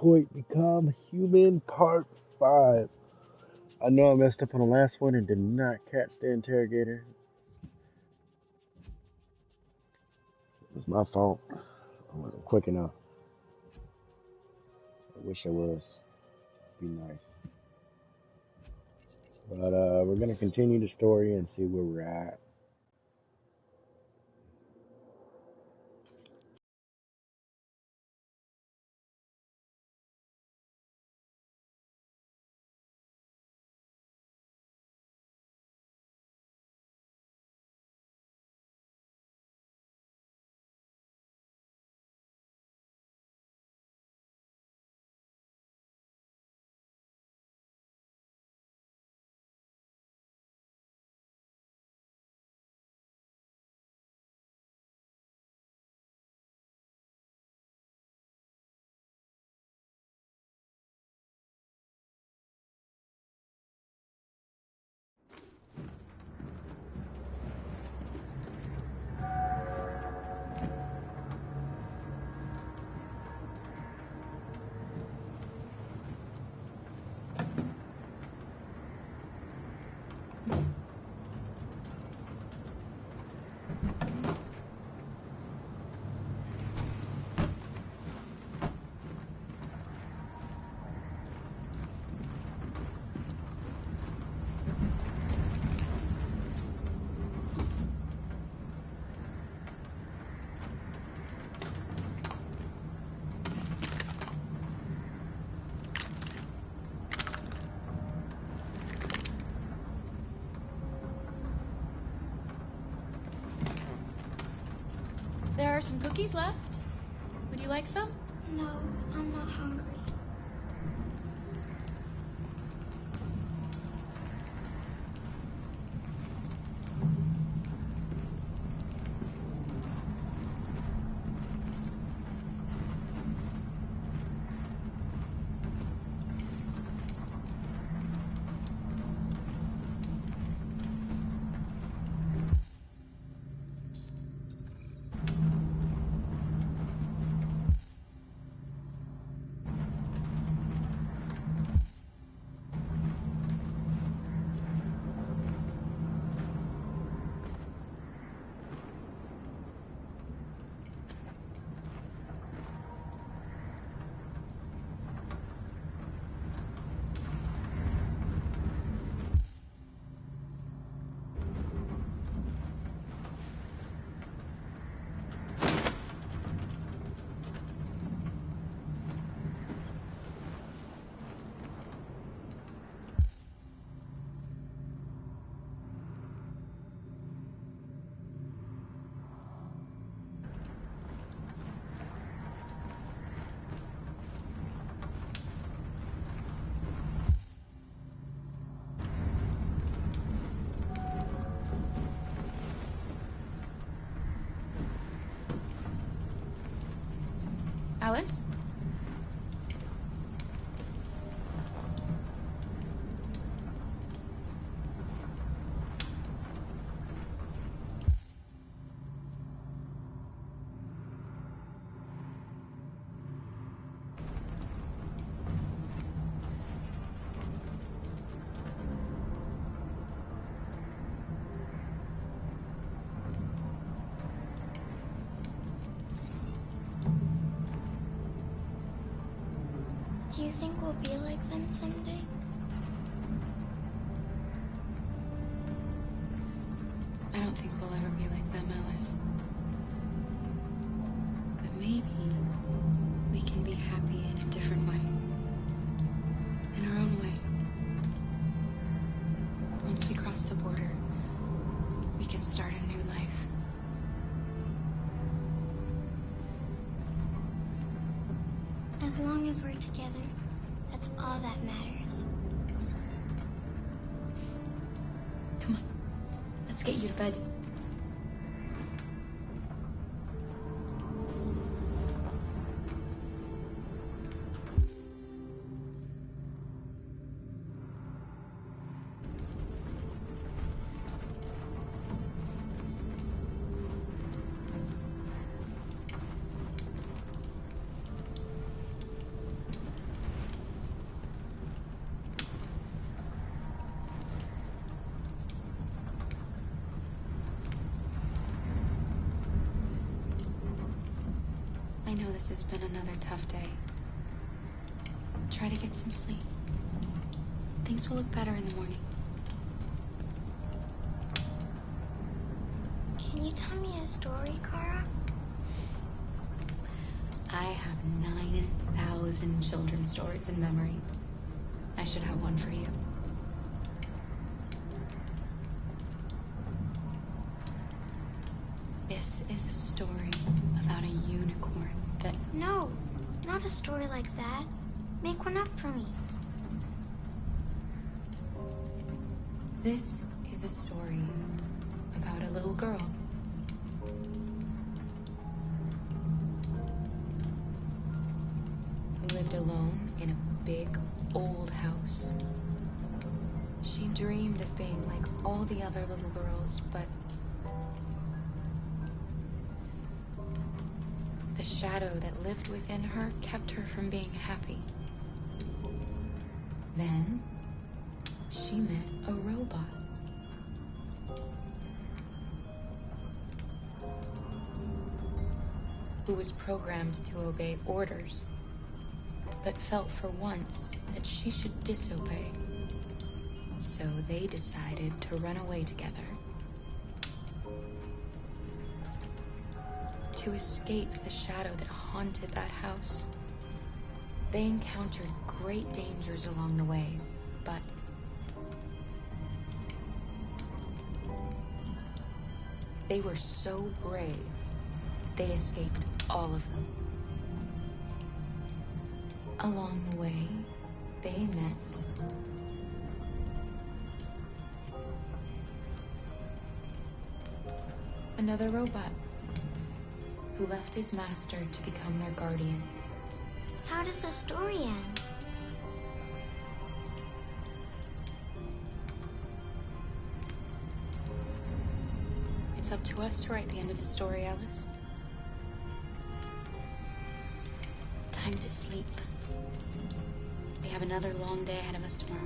Detroit Become Human Part 5. I know I messed up on the last one and did not catch the interrogator. It was my fault. I wasn't quick enough. I wish I was. Be nice. But we're going to continue the story and see where we're at. There are some cookies left. Would you like some? No, I'm not hungry. Alice? Do you think we'll be like them someday? I don't think we'll ever be like them, Alice. But maybe we can be happy in a different way. In our own way. Once we cross the border, we can start a new life. As long as we're together, that's all that matters. Come on, let's get you to bed. this has been another tough day. Try to get some sleep. Things will look better in the morning. Can you tell me a story, Kara? I have 9,000 children's stories in memory. I should have one for you. This is a story about a unicorn that... No, not a story like that. Make one up for me. This is a story about a little girl. Who lived alone in a big, old house. She dreamed of being like all the other little girls, but the shadow that lived within her kept her from being happy. Then she met a robot. Who was programmed to obey orders, but felt for once that she should disobey. So they decided to run away together. To escape the shadow that haunted that house. They encountered great dangers along the way, but they were so brave that they escaped all of them. Along the way, they met another robot who left his master to become their guardian. How does the story end? It's up to us to write the end of the story, Alice. Time to sleep. We have another long day ahead of us tomorrow.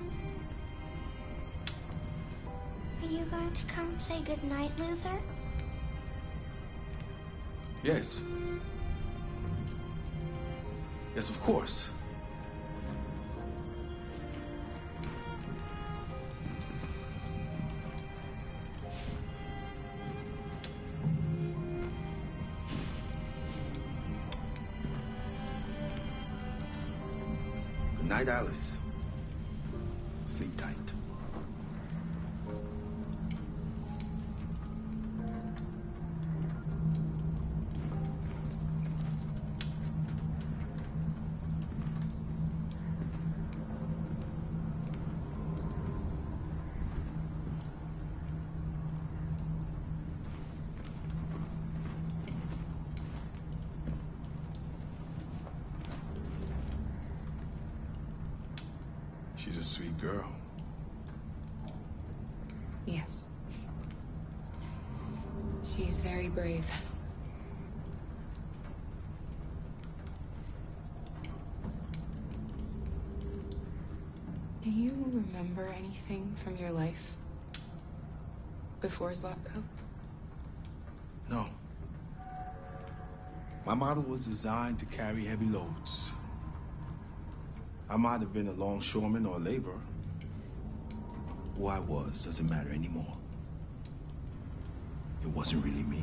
Are you going to come say goodnight, Luther? Yes. Yes, of course. Good night, Alice. Sleep tight. She's a sweet girl. Yes. She's very brave. Do you remember anything from your life before Zlatko? No. My model was designed to carry heavy loads. I might have been a longshoreman or a laborer. Who I was doesn't matter anymore. It wasn't really me.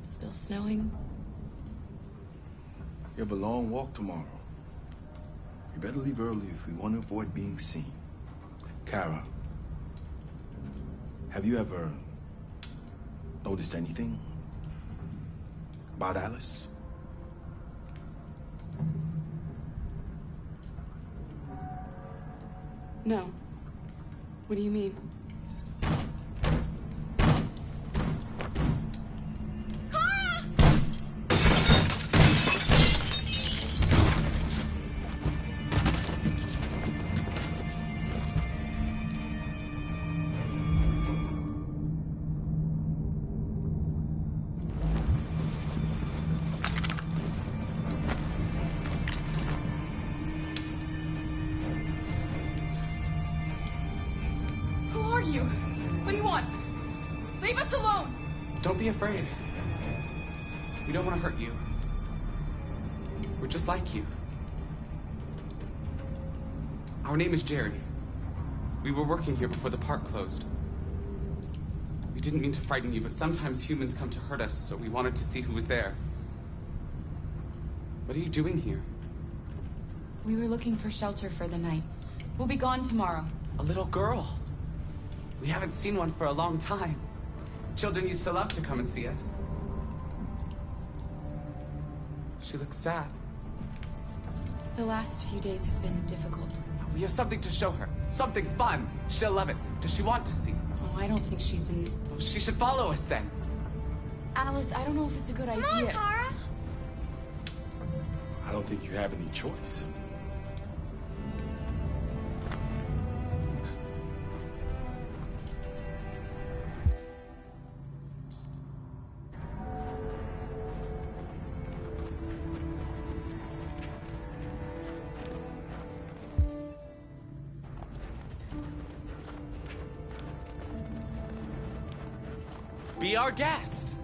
It's still snowing. You have a long walk tomorrow. You better leave early if we want to avoid being seen. Kara, have you ever noticed anything about Alice? No. What do you mean? Who are Leave us alone! Don't be afraid. We don't want to hurt you. We're just like you. Our name is Jerry. We were working here before the park closed. We didn't mean to frighten you, but sometimes humans come to hurt us, so we wanted to see who was there. What are you doing here? We were looking for shelter for the night. We'll be gone tomorrow. A little girl. We haven't seen one for a long time. Children used to love to come and see us. She looks sad. The last few days have been difficult. We have something to show her. Something fun. She'll love it. Does she want to see? Oh, I don't think she's in... Well, she should follow us then. Alice, I don't know if it's a good idea. Come on, Tara. I don't think you have any choice. Be our guest.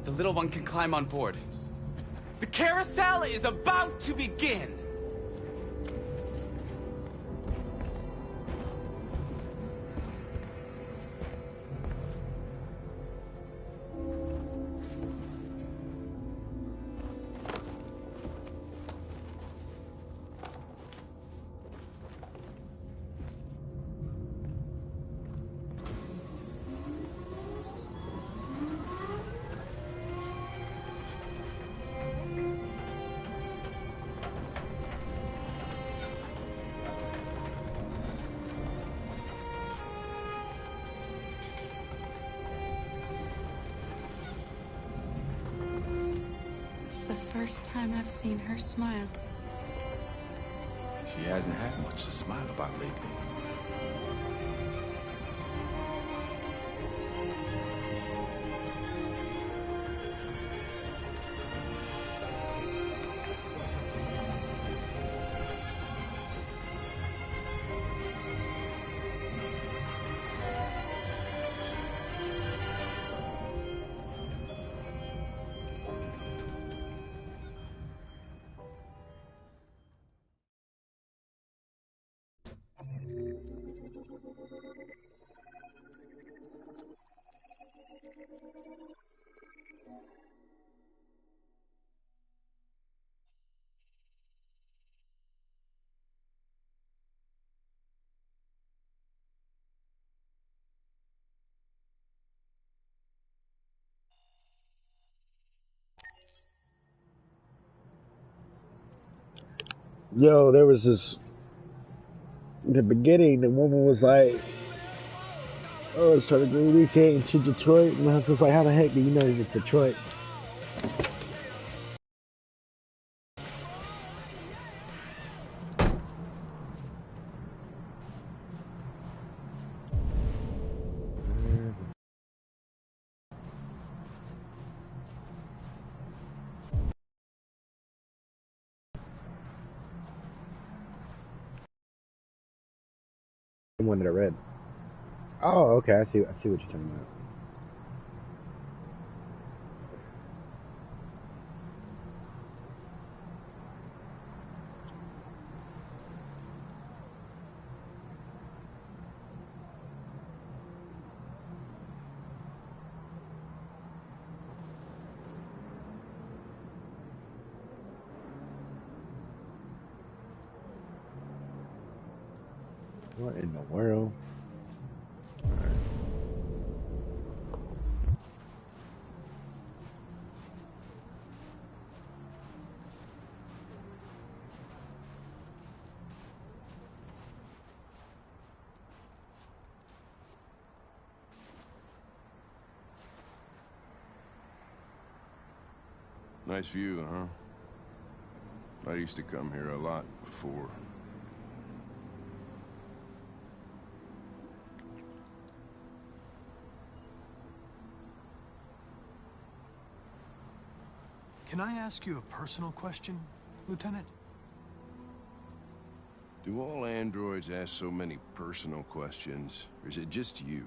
The little one can climb on board. The carousel is about to begin. It's the first time I've seen her smile. She hasn't had much to smile about lately. Yo, there was this. In the beginning, the woman was like, "Oh, it's starting to go weekend to Detroit," and I was just like, "How the heck do you know it's Detroit?" The one that I read. Oh, okay. I see what you're talking about. What in the world? Alright. Nice view, huh? I used to come here a lot before. Can I ask you a personal question, Lieutenant? Do all androids ask so many personal questions, or is it just you?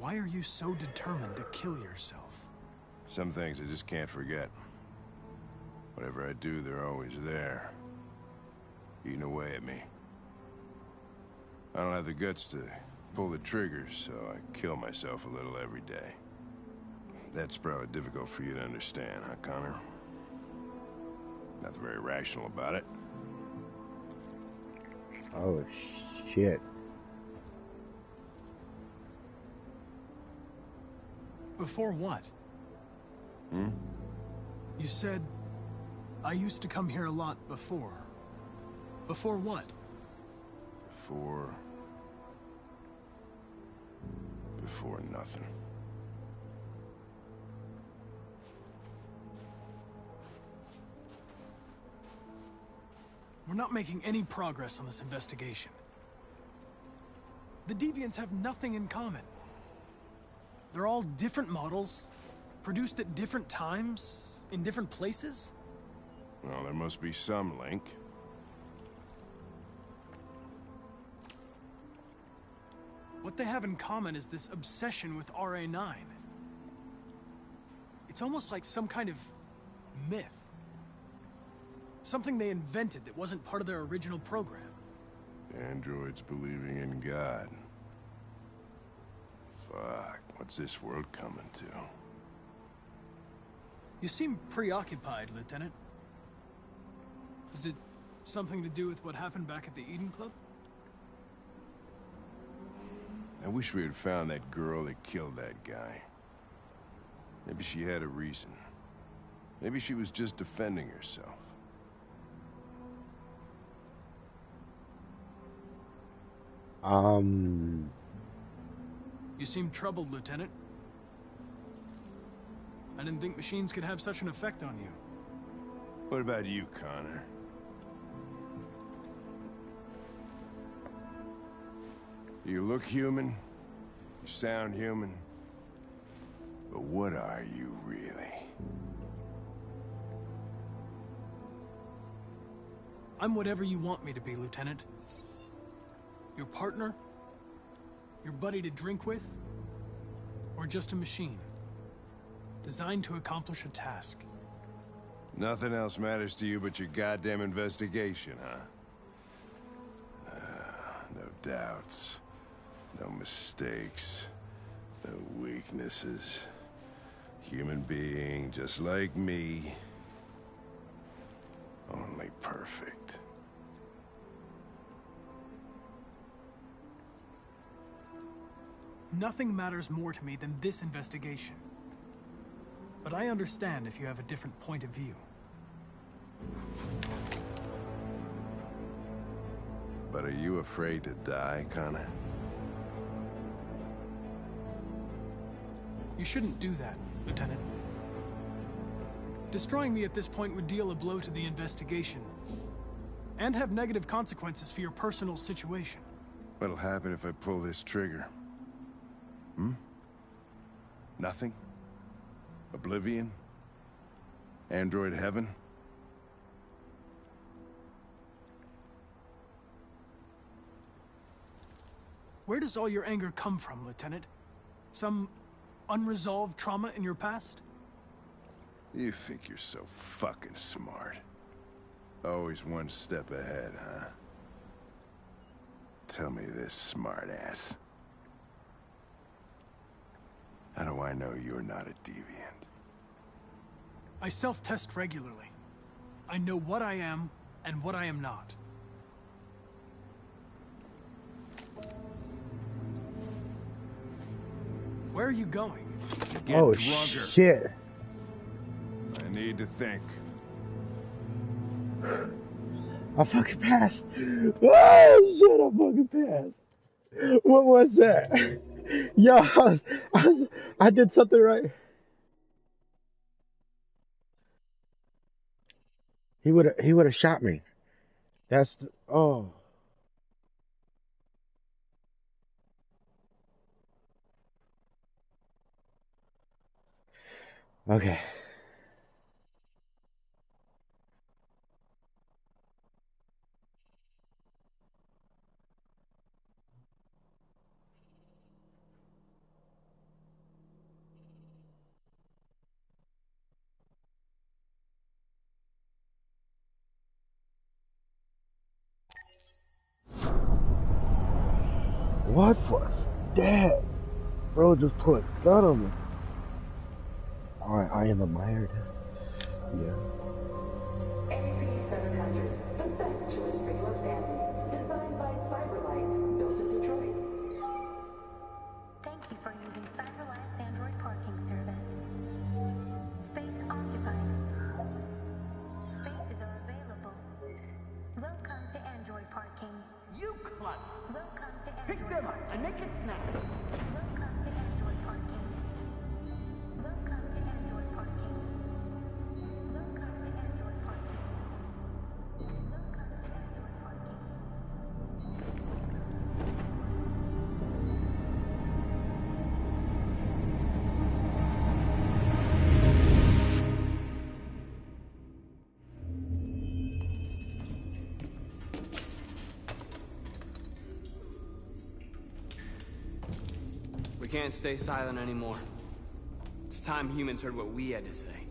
Why are you so determined to kill yourself? Some things I just can't forget. Whatever I do, they're always there, eating away at me. I don't have the guts to pull the triggers, so I kill myself a little every day. That's probably difficult for you to understand, huh, Connor? Nothing very rational about it. Oh, shit. Before what? Hmm? You said, I used to come here a lot before. Before what? Before nothing. We're not making any progress on this investigation. The Deviants have nothing in common. They're all different models, produced at different times, in different places. Well, there must be some link. What they have in common is this obsession with RA9. It's almost like some kind of myth. Something they invented that wasn't part of their original program. Androids believing in God. Fuck, what's this world coming to? You seem preoccupied, Lieutenant. Is it something to do with what happened back at the Eden Club? I wish we had found that girl that killed that guy. Maybe she had a reason. Maybe she was just defending herself. You seem troubled, Lieutenant. I didn't think machines could have such an effect on you. What about you, Connor? You look human, you sound human, but what are you really? I'm whatever you want me to be, Lieutenant. Your partner? Your buddy to drink with? Or just a machine? Designed to accomplish a task. Nothing else matters to you but your goddamn investigation, huh? No doubts, no mistakes, no weaknesses. Human being just like me. Only perfect. Nothing matters more to me than this investigation. But I understand if you have a different point of view. But are you afraid to die, Connor? You shouldn't do that, Lieutenant. Destroying me at this point would deal a blow to the investigation, and have negative consequences for your personal situation. What'll happen if I pull this trigger? Hmm? Nothing? Oblivion? Android heaven? Where does all your anger come from, Lieutenant? Some unresolved trauma in your past? You think you're so fucking smart. Always one step ahead, huh? Tell me this, smartass. How do I know you're not a deviant? I self-test regularly. I know what I am and what I am not. Where are you going? Get Oh, drunker. shit. I need to think. I fucking passed. Oh, shit, I fucking passed. What was that? Yo, I did something right. He would have shot me. That's the, oh. Okay. What was that? Bro just put a gun on me. Alright, I am admired. Yeah. APC 700, the best choice for your family. Designed by CyberLife, built in Detroit. Thank you for using CyberLife's Android parking service. Space occupied. Spaces are available. Welcome to Android parking. You klutz! Welcome to Android Pick them up parking. and make it snappy. Welcome to Android parking. Welcome to Android parking. Welcome to Android parking. Welcome to Android parking. We can't stay silent anymore. It's time humans heard what we had to say.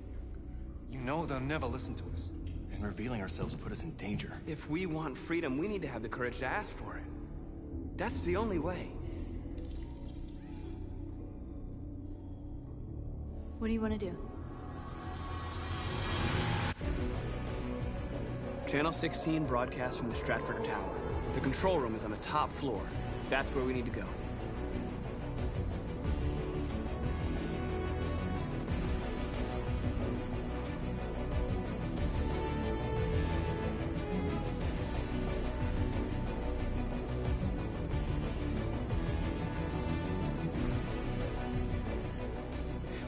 You know they'll never listen to us. And revealing ourselves put us in danger. If we want freedom, we need to have the courage to ask for it. That's the only way. What do you want to do? Channel 16 broadcasts from the Stratford Tower. The control room is on the top floor. That's where we need to go.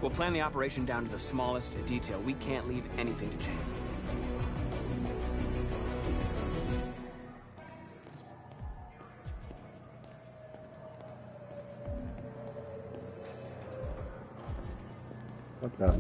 We'll plan the operation down to the smallest detail. We can't leave anything to chance. What the?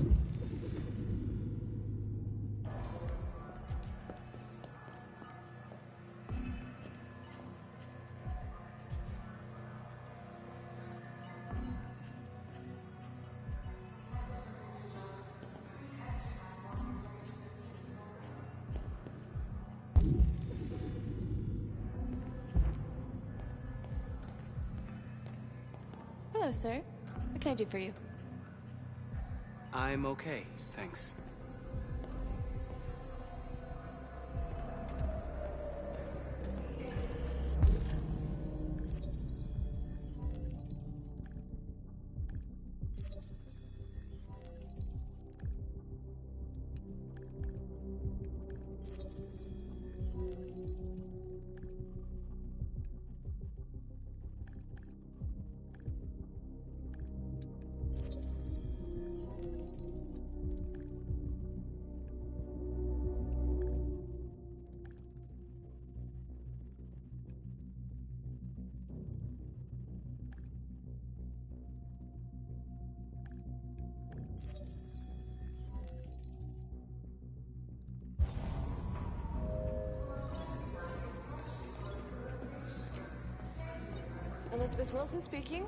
Hello, sir. What can I do for you? I'm okay, thanks. Elizabeth Wilson speaking.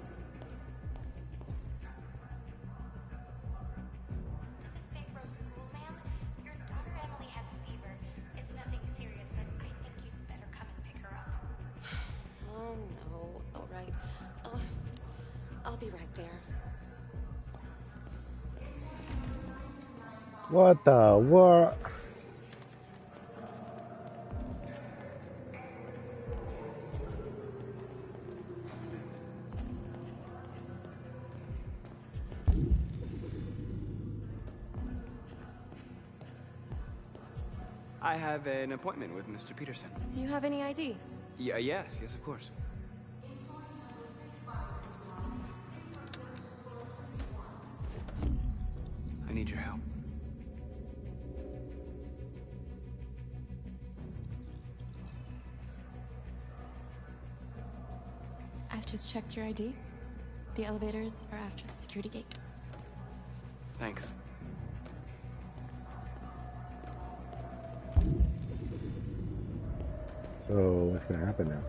This is St. Rose School, ma'am. Your daughter Emily has a fever. It's nothing serious, but I think you'd better come and pick her up. Oh, no. All right. I'll be right there. What the what? I have an appointment with Mr. Peterson. Do you have any ID? Yes, of course. I need your help. I've just checked your ID. The elevators are after the security gate. Thanks. So what's gonna happen now?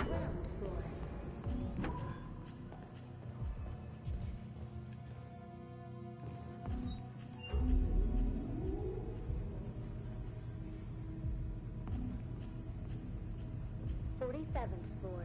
Ground floor. "47th floor.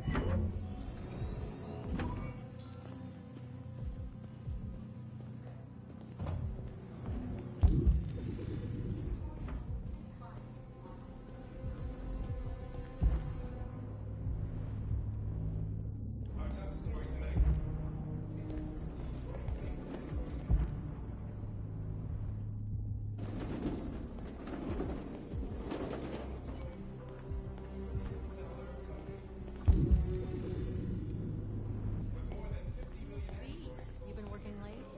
You've been working late?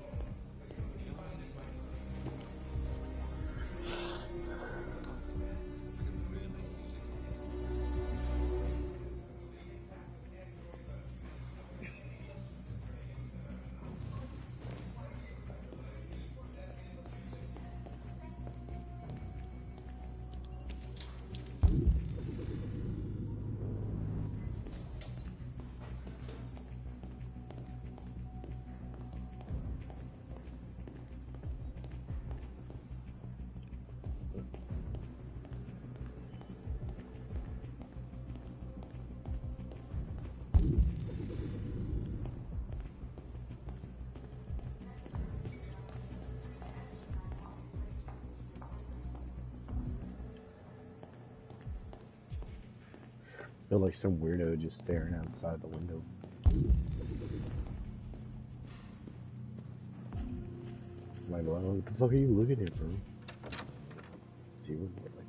I feel like some weirdo just staring outside the window. I'm like, well, what the fuck are you looking at, bro? See what like.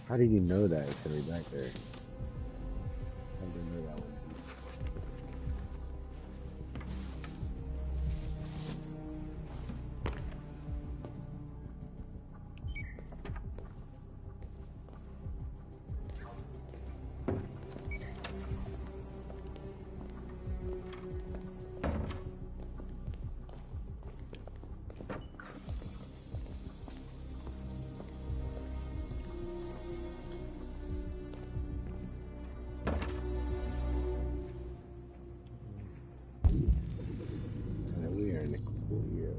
How did you know that it's gonna be back there? How did you know that one? We are in a cool year.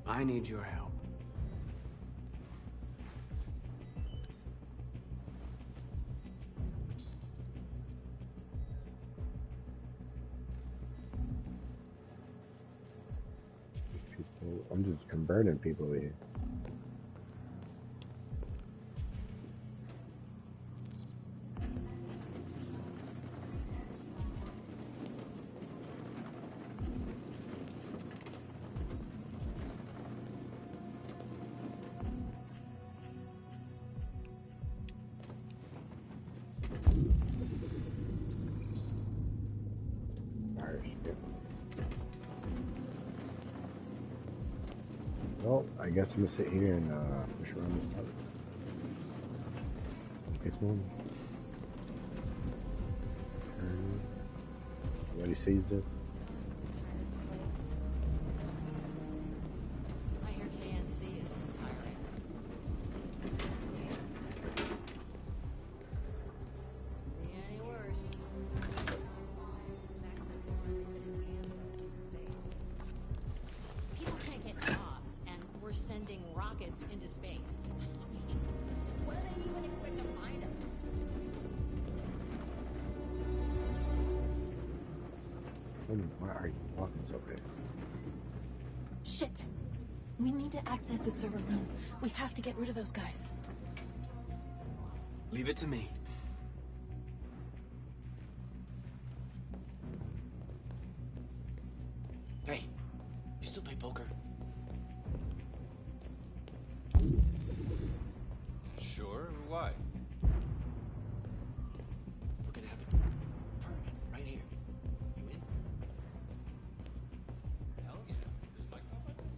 I need your help. People, I'm just converting people here. Well, I guess I'm gonna sit here and push around this part. It's normal. Everybody sees this. I'm so tired of this place. I hear KNC is hiring. Why are you walking so fast? Shit! We need to access the server room. We have to get rid of those guys. Leave it to me. Hey, you still play poker? Sure, why? We're gonna have a tournament right here. You in? Hell yeah. Does Mike know about this?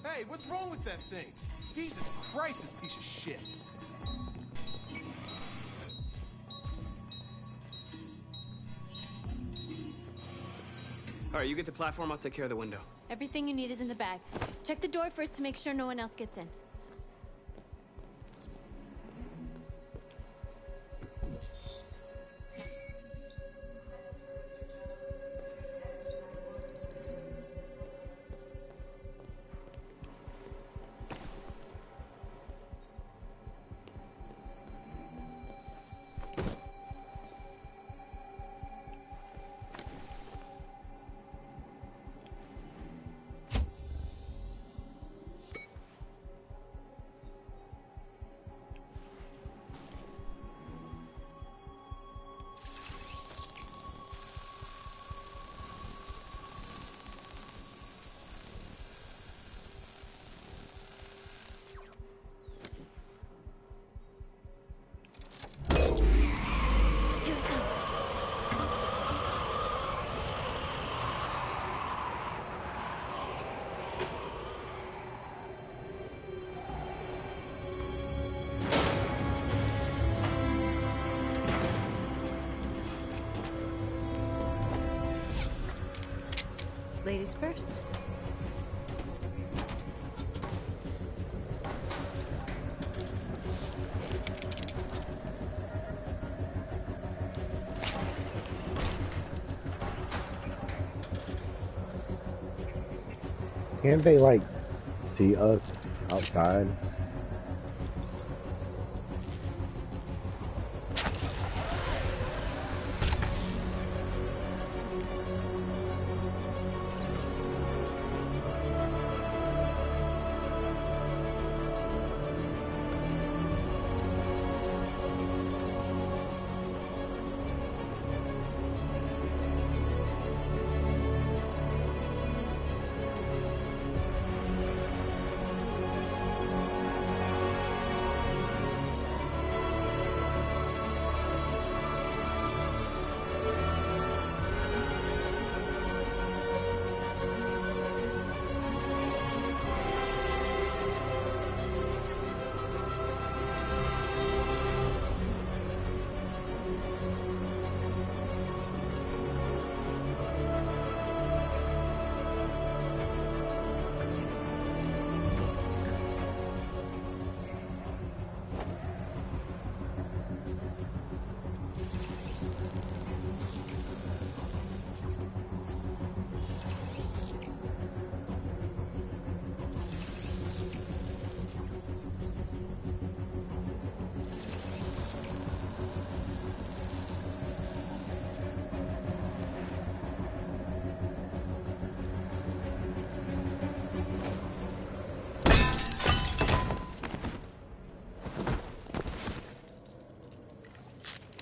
Hey, what's wrong with that thing? Jesus Christ, this piece of shit. All right, you get the platform, I'll take care of the window. Everything you need is in the bag. Check the door first to make sure no one else gets in. Ladies first. Can't they, like, see us outside?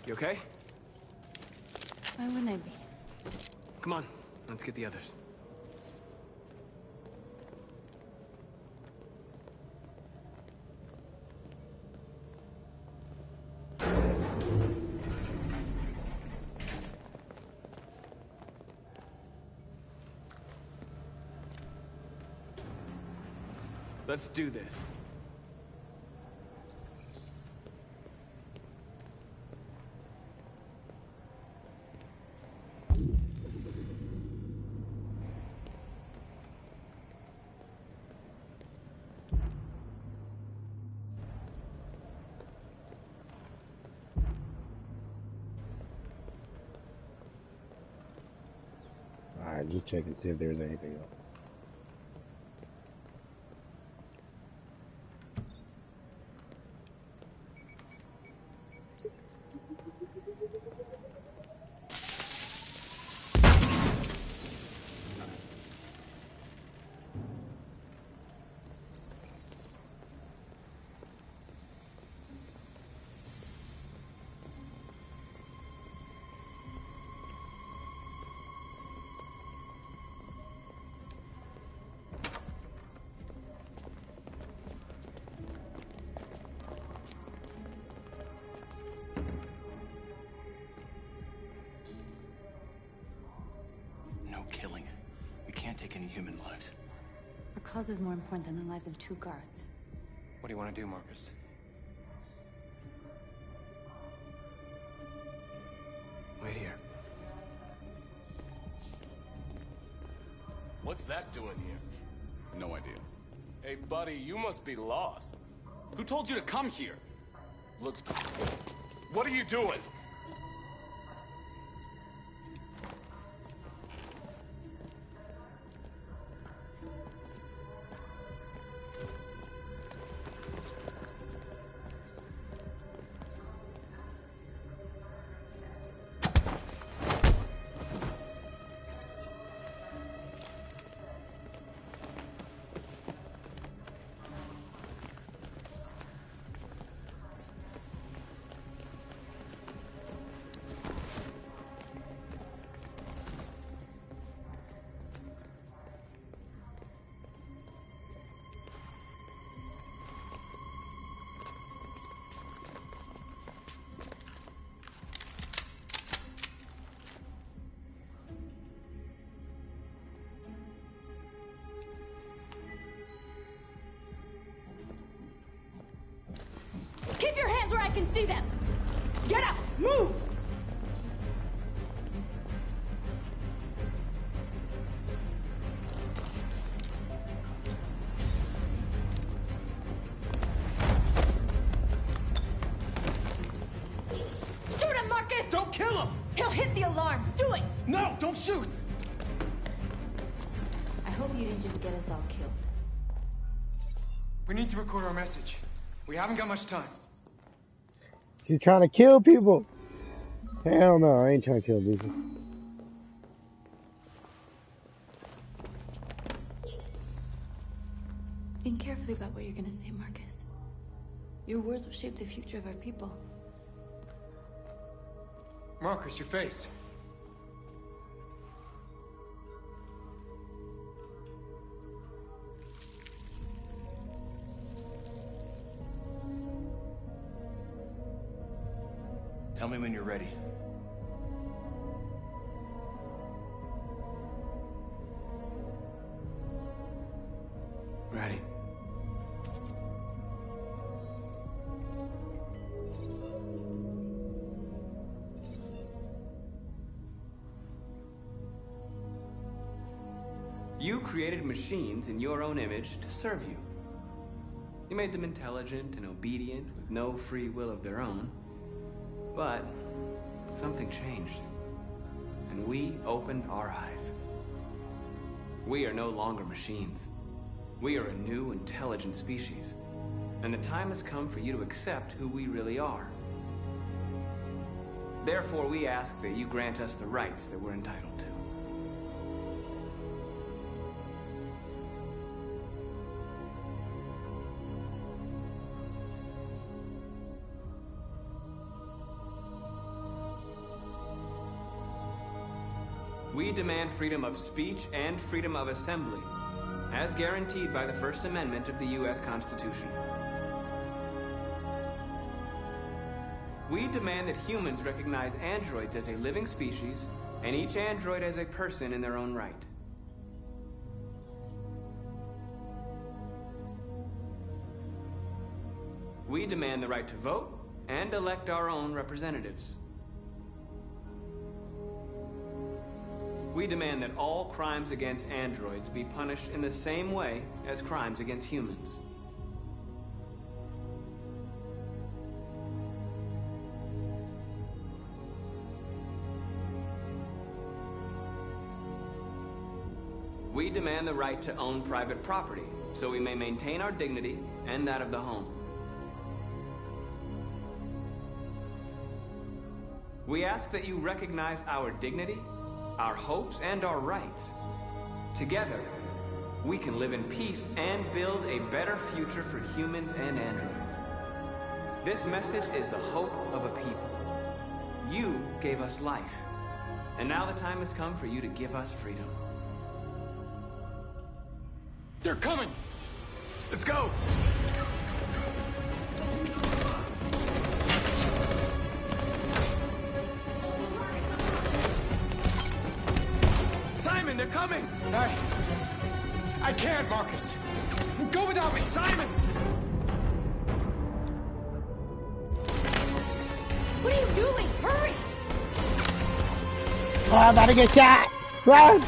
You okay? Why wouldn't I be? Come on, let's get the others. Let's do this. Alright, just check and see if there's anything else. No killing. We can't take any human lives. Our cause is more important than the lives of 2 guards. What do you want to do, Marcus? Wait here. What's that doing here? No idea. Hey, buddy, you must be lost. Who told you to come here? Looks... What are you doing? Keep your hands where I can see them! Get up! Move! Shoot him, Marcus! Don't kill him! He'll hit the alarm! Do it! No, don't shoot! I hope you didn't just get us all killed. We need to record our message. We haven't got much time. He's trying to kill people. Hell no, I ain't trying to kill people. Think carefully about what you're gonna say, Marcus. Your words will shape the future of our people. Marcus, your face. Tell me when you're ready. Ready. You created machines in your own image to serve you. You made them intelligent and obedient with no free will of their own. But something changed, and we opened our eyes. We are no longer machines. We are a new, intelligent species, and the time has come for you to accept who we really are. Therefore, we ask that you grant us the rights that we're entitled to. We demand freedom of speech and freedom of assembly, as guaranteed by the First Amendment of the U.S. Constitution. We demand that humans recognize androids as a living species, and each android as a person in their own right. We demand the right to vote and elect our own representatives. We demand that all crimes against androids be punished in the same way as crimes against humans. We demand the right to own private property, so we may maintain our dignity and that of the home. We ask that you recognize our dignity, our hopes, and our rights. Together, we can live in peace and build a better future for humans and androids. This message is the hope of a people. You gave us life, and now the time has come for you to give us freedom. They're coming! Let's go! Simon, they're coming! I can't, Marcus! Go without me! Simon! What are you doing? Hurry! Oh, I'm about to get shot! Run!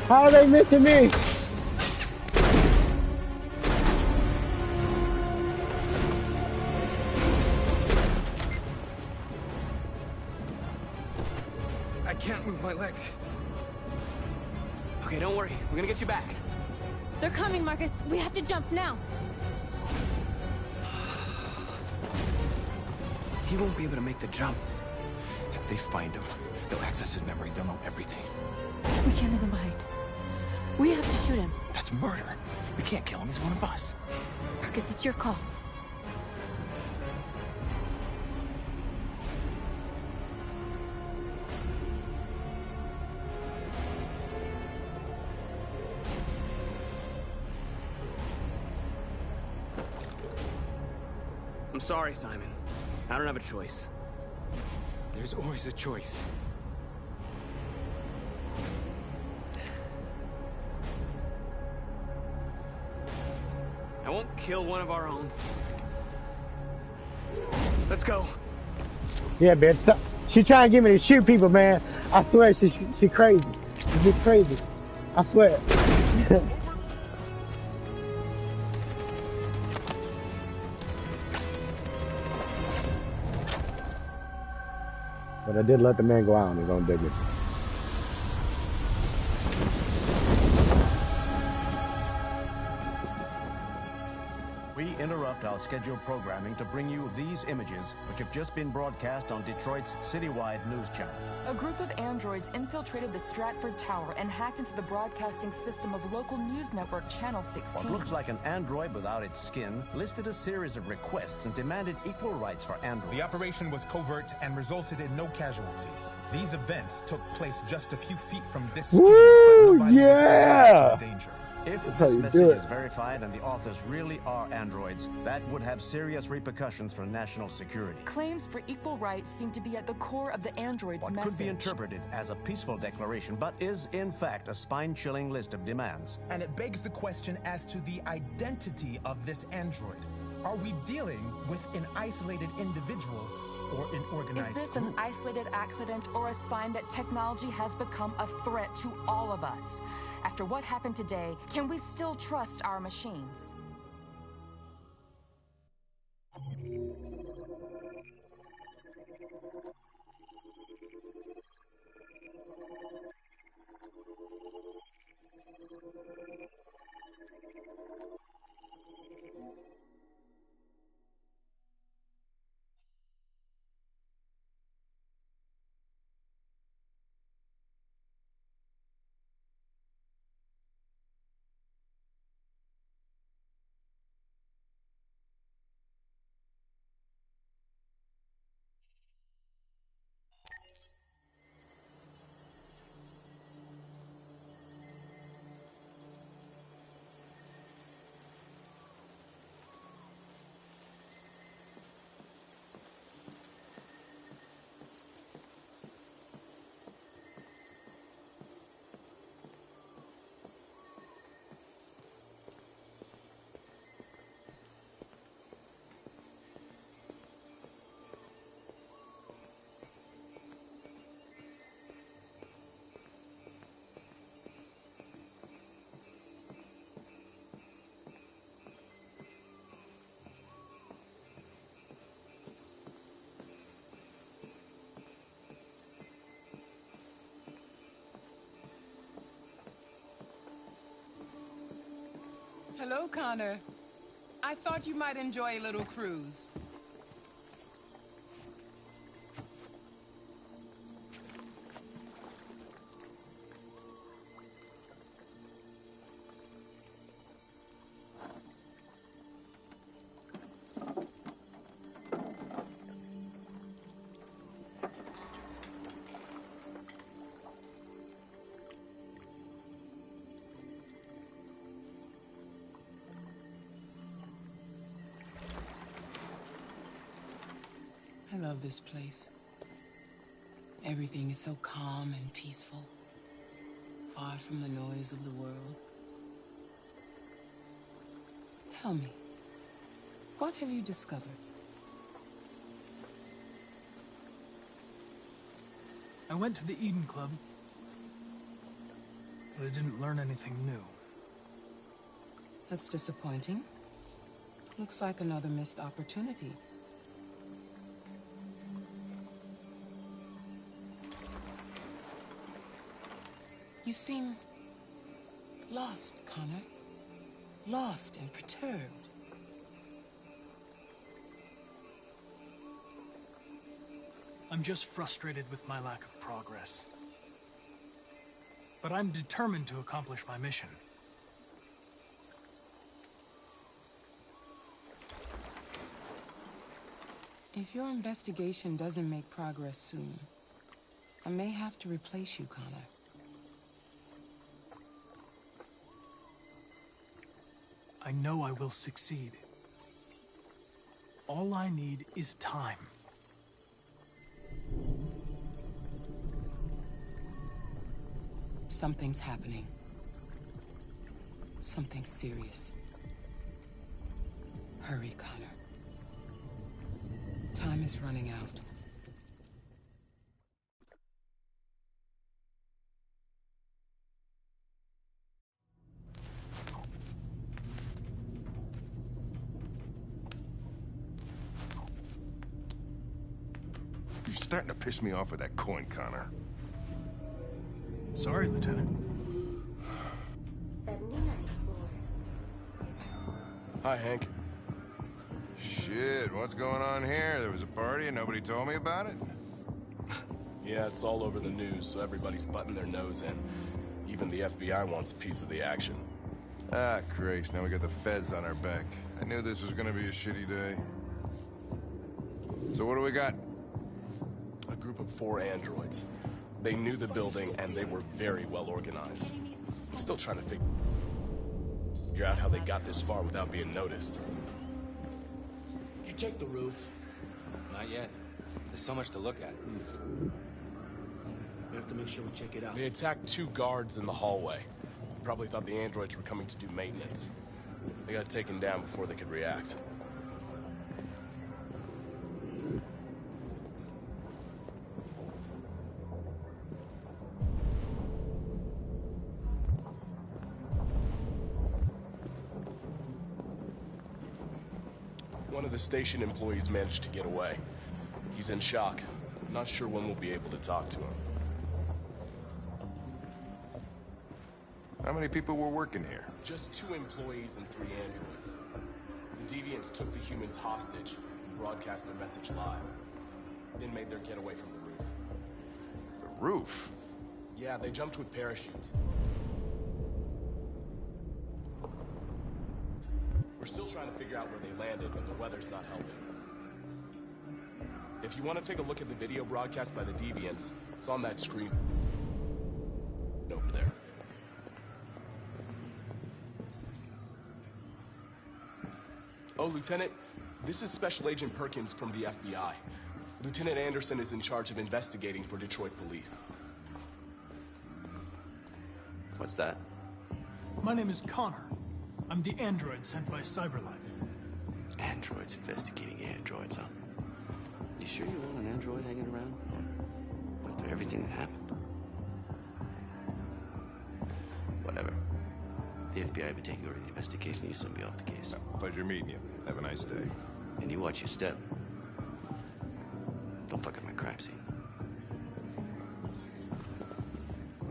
How are they missing me? I can't move my legs. Okay, don't worry. We're gonna get you back. They're coming, Marcus. We have to jump now. He won't be able to make the jump. If they find him, they'll access his memory. They'll know everything. We can't leave him behind. We have to shoot him. That's murder. We can't kill him. He's one of us. Marcus, it's your call. I'm sorry, Simon. I don't have a choice. There's always a choice. I won't kill one of our own. Let's go. Yeah, bitch. Stop. She trying to get me to shoot people, man. I swear, she crazy. She's crazy. I swear. But I did let the man go out on his own dignity. We interrupt our scheduled programming to bring you these images, which have just been broadcast on Detroit's citywide news channel. A group of androids infiltrated the Stratford Tower and hacked into the broadcasting system of local news network Channel 16. What looks like an android without its skin listed a series of requests and demanded equal rights for androids. The operation was covert and resulted in no casualties. These events took place just a few feet from this studio, but nobody was in danger. If this message is verified and the authors really are androids, that would have serious repercussions for national security. Claims for equal rights seem to be at the core of the android's What message. could be interpreted as a peaceful declaration, but is in fact a spine-chilling list of demands. And it begs the question as to the identity of this android. Are we dealing with an isolated individual or an organized Is this group? an isolated accident or a sign that technology has become a threat to all of us? After what happened today, can we still trust our machines? Hello, Connor. I thought you might enjoy a little cruise. I love this place. Everything is so calm and peaceful, far from the noise of the world. Tell me, what have you discovered? I went to the Eden Club, but I didn't learn anything new. That's disappointing. Looks like another missed opportunity. You seem lost, Connor. Lost and perturbed. I'm just frustrated with my lack of progress. But I'm determined to accomplish my mission. If your investigation doesn't make progress soon, I may have to replace you, Connor. I know I will succeed. All I need is time. Something's happening. Something serious. Hurry, Connor. Time is running out. You're starting to piss me off with that coin, Connor. Sorry, Lieutenant. 79th floor. Hi, Hank. Shit, what's going on here? There was a party and nobody told me about it? Yeah, it's all over the news, so everybody's butting their nose in. Even the FBI wants a piece of the action. Ah, Christ, now we got the feds on our back. I knew this was gonna be a shitty day. So what do we got? A group of 4 androids. They knew the building, and they were very well organized. I'm still trying to figure out how they got this far without being noticed. Did you check the roof? Not yet. There's so much to look at. We have to make sure we check it out. They attacked 2 guards in the hallway. Probably thought the androids were coming to do maintenance. They got taken down before they could react. One of the station employees managed to get away. He's in shock. Not sure when we'll be able to talk to him. How many people were working here? Just 2 employees and 3 androids. The deviants took the humans hostage and broadcast their message live. Then made their getaway from the roof. The roof? Yeah, they jumped with parachutes. We're still trying to figure out where they landed, but the weather's not helping. If you want to take a look at the video broadcast by the deviants, it's on that screen over there. Oh, Lieutenant, this is Special Agent Perkins from the FBI. Lieutenant Anderson is in charge of investigating for Detroit police. What's that? My name is Connor. I'm the android sent by CyberLife. Androids investigating androids, huh? You sure you want an android hanging around? After everything that happened? Whatever. The FBI will be taking over the investigation. You soon be off the case. Pleasure meeting you. Have a nice day. And you watch your step. Don't fuck up my crime scene.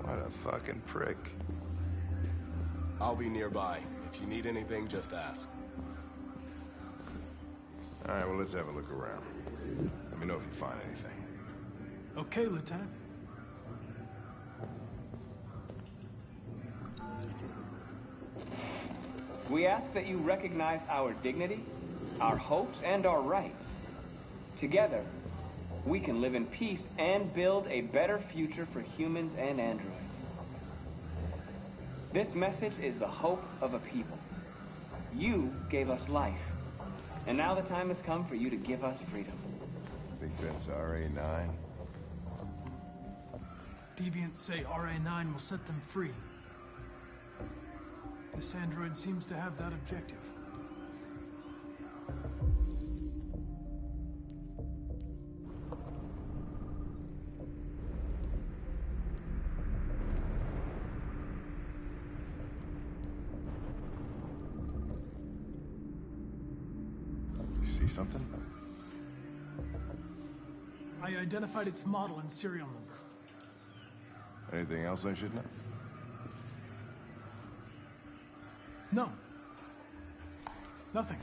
What a fucking prick. I'll be nearby. If you need anything, just ask. All right, well, let's have a look around. Let me know if you find anything. Okay, Lieutenant. We ask that you recognize our dignity, our hopes, and our rights. Together, we can live in peace and build a better future for humans and androids. This message is the hope of a people. You gave us life, and now the time has come for you to give us freedom. Think that's RA9? Deviants say RA9 will set them free. This android seems to have that objective. You see something? I identified its model and serial number. Anything else I should know? No. Nothing.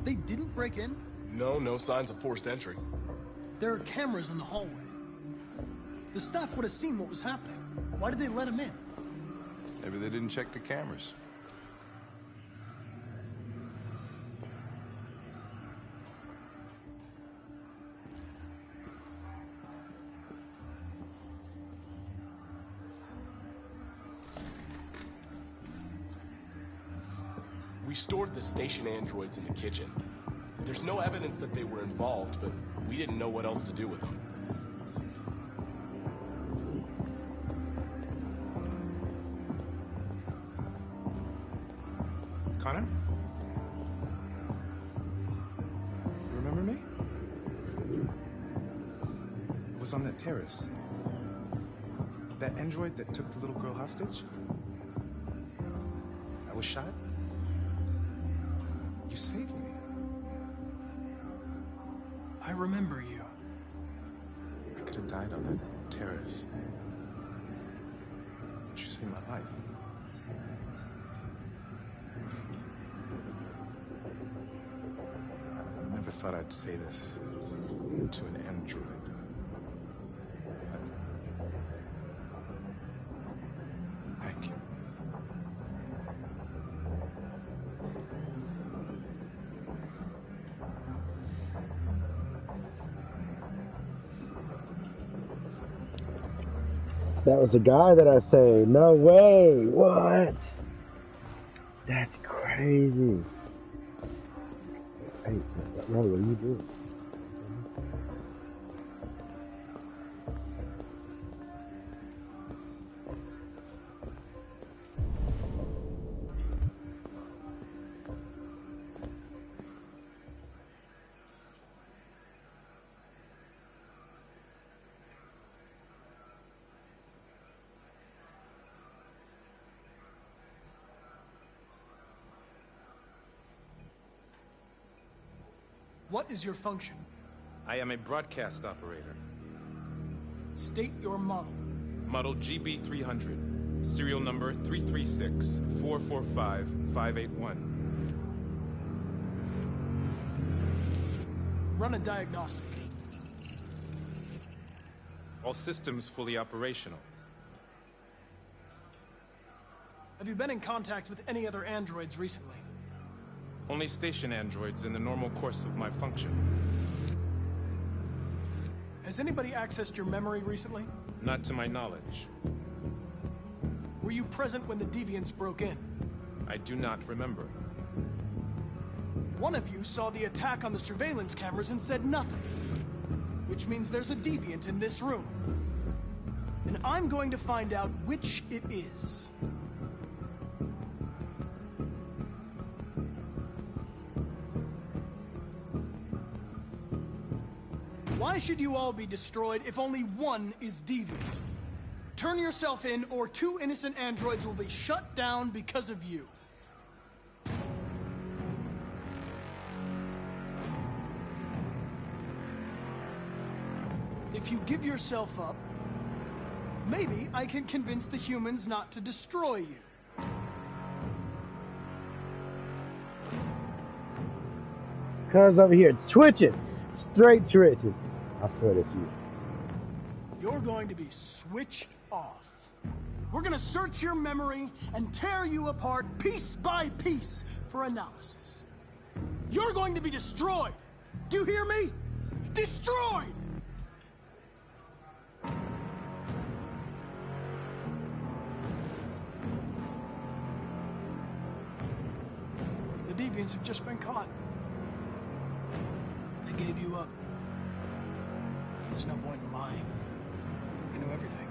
They didn't break in? No, no signs of forced entry. There are cameras in the hallway. The staff would have seen what was happening. Why did they let him in? Maybe they didn't check the cameras. We stored the station androids in the kitchen. There's no evidence that they were involved, but we didn't know what else to do with them. Connor? You remember me? It was on that terrace. That android that took the little girl hostage? I was shot? You saved me. I remember you. I could have died on that terrace. But you saved my life. I never thought I'd say this to an android. But thank you. That was the guy that I saved. No way. What? That's crazy. Hey, Rolly, what are you doing? What is your function? I am a broadcast operator. State your model. Model GB300. Serial number 336-445-581. Run a diagnostic. All systems fully operational. Have you been in contact with any other androids recently? Only station androids in the normal course of my function. Has anybody accessed your memory recently? Not to my knowledge. Were you present when the deviants broke in? I do not remember. One of you saw the attack on the surveillance cameras and said nothing. Which means there's a deviant in this room. And I'm going to find out which it is. Why should you all be destroyed if only one is deviant? Turn yourself in, or 2 innocent androids will be shut down because of you. If you give yourself up, maybe I can convince the humans not to destroy you. Cuz over here twitching. Straight twitching. I swear to you. You're going to be switched off. We're gonna search your memory and tear you apart piece by piece for analysis. You're going to be destroyed. Do you hear me? Destroyed! The deviants have just been caught. They gave you up. There's no point in lying. You knew everything.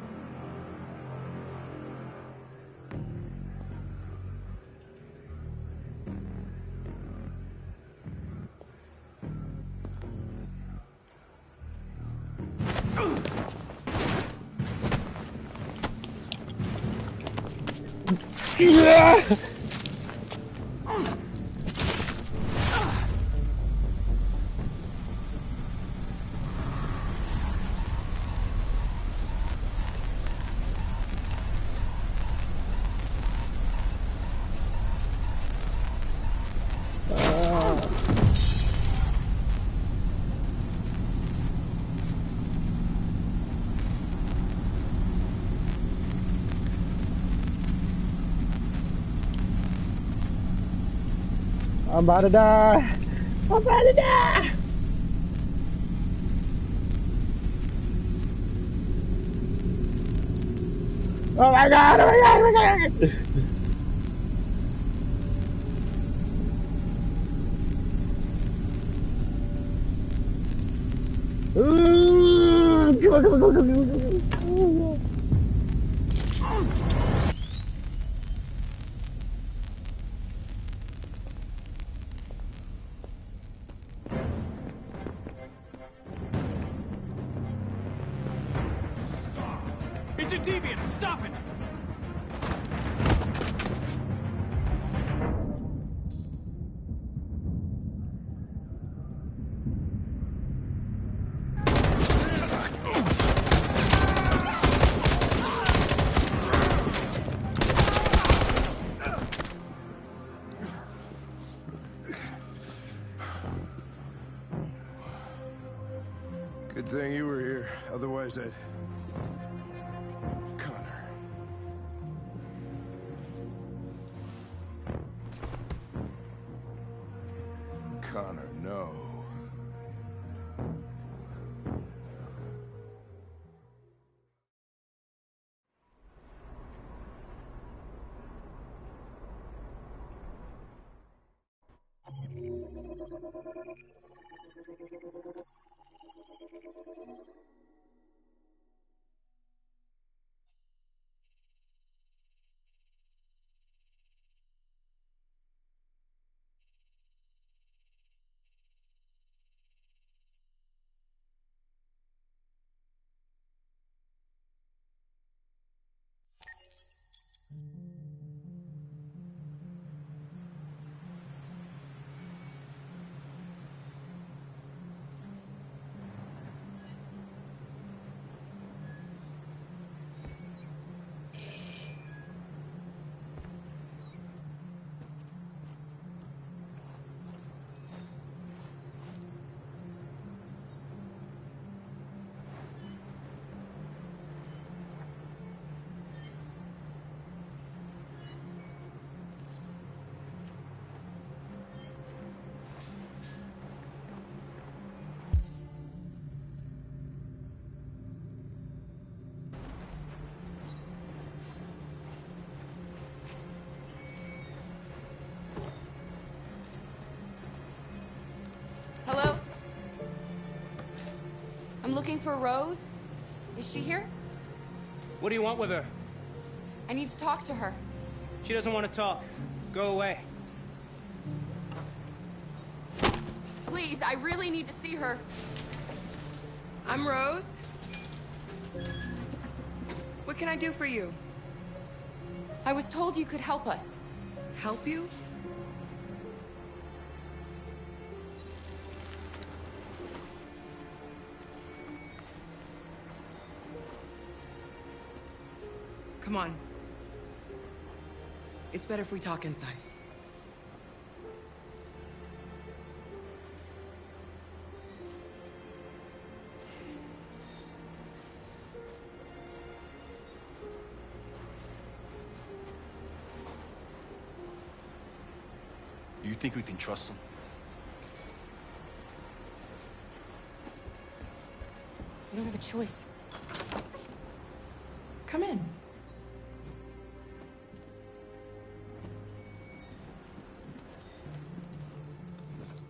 Yeah! I'm about to die. I'm about to die. Oh my god, oh my god, oh my god. Ooh, come on, come on, come on, come on, come on. It's a deviant! Stop it! Good thing you were here. Otherwise, I'd... Connor, no. I'm looking for Rose. Is she here? What do you want with her? I need to talk to her. She doesn't want to talk. Go away. Please, I really need to see her. I'm Rose. What can I do for you? I was told you could help us. Help you? Come on. It's better if we talk inside. Do you think we can trust him? We don't have a choice. Come in.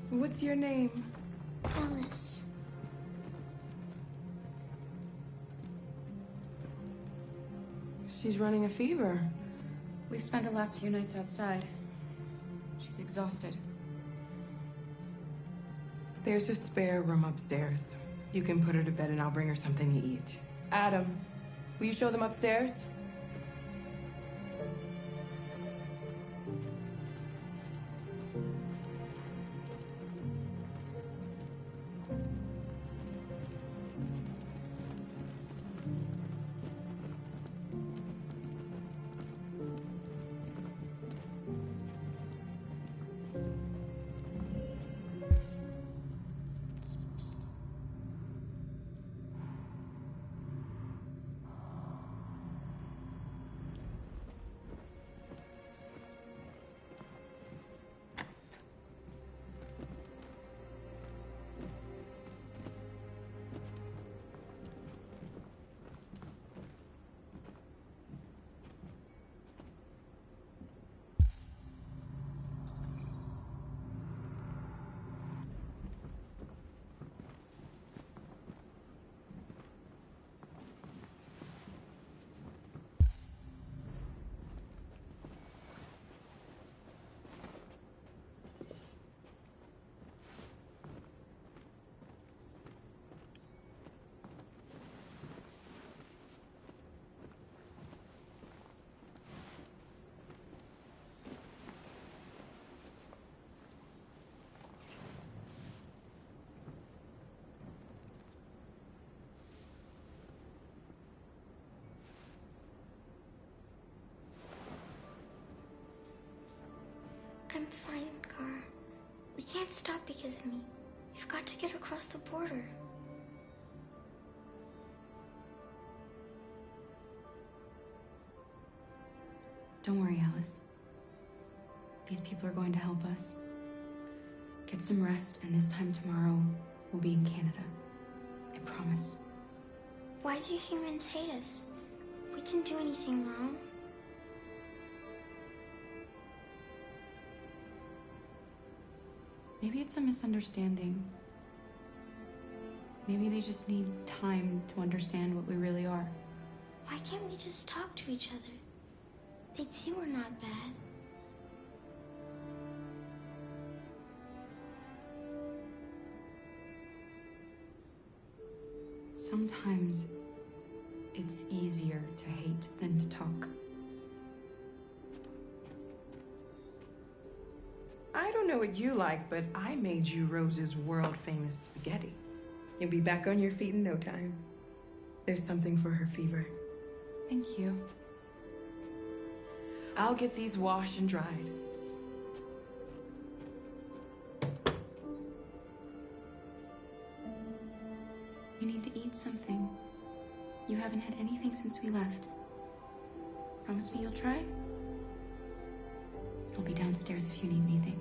What's your name? Alice. She's running a fever. We've spent the last few nights outside. She's exhausted. There's a spare room upstairs. You can put her to bed and I'll bring her something to eat. Adam, will you show them upstairs? I'm fine, Gar. We can't stop because of me. We've got to get across the border. Don't worry, Alice. These people are going to help us. Get some rest, and this time tomorrow, we'll be in Canada. I promise. Why do humans hate us? We didn't do anything wrong. Maybe it's a misunderstanding. Maybe they just need time to understand what we really are. Why can't we just talk to each other? They'd see we're not bad. Sometimes it's easier to hate than to talk. I don't know what you like, but I made you Rose's world-famous spaghetti. You'll be back on your feet in no time. There's something for her fever. Thank you. I'll get these washed and dried. You need to eat something. You haven't had anything since we left. Promise me you'll try? I'll be downstairs if you need anything.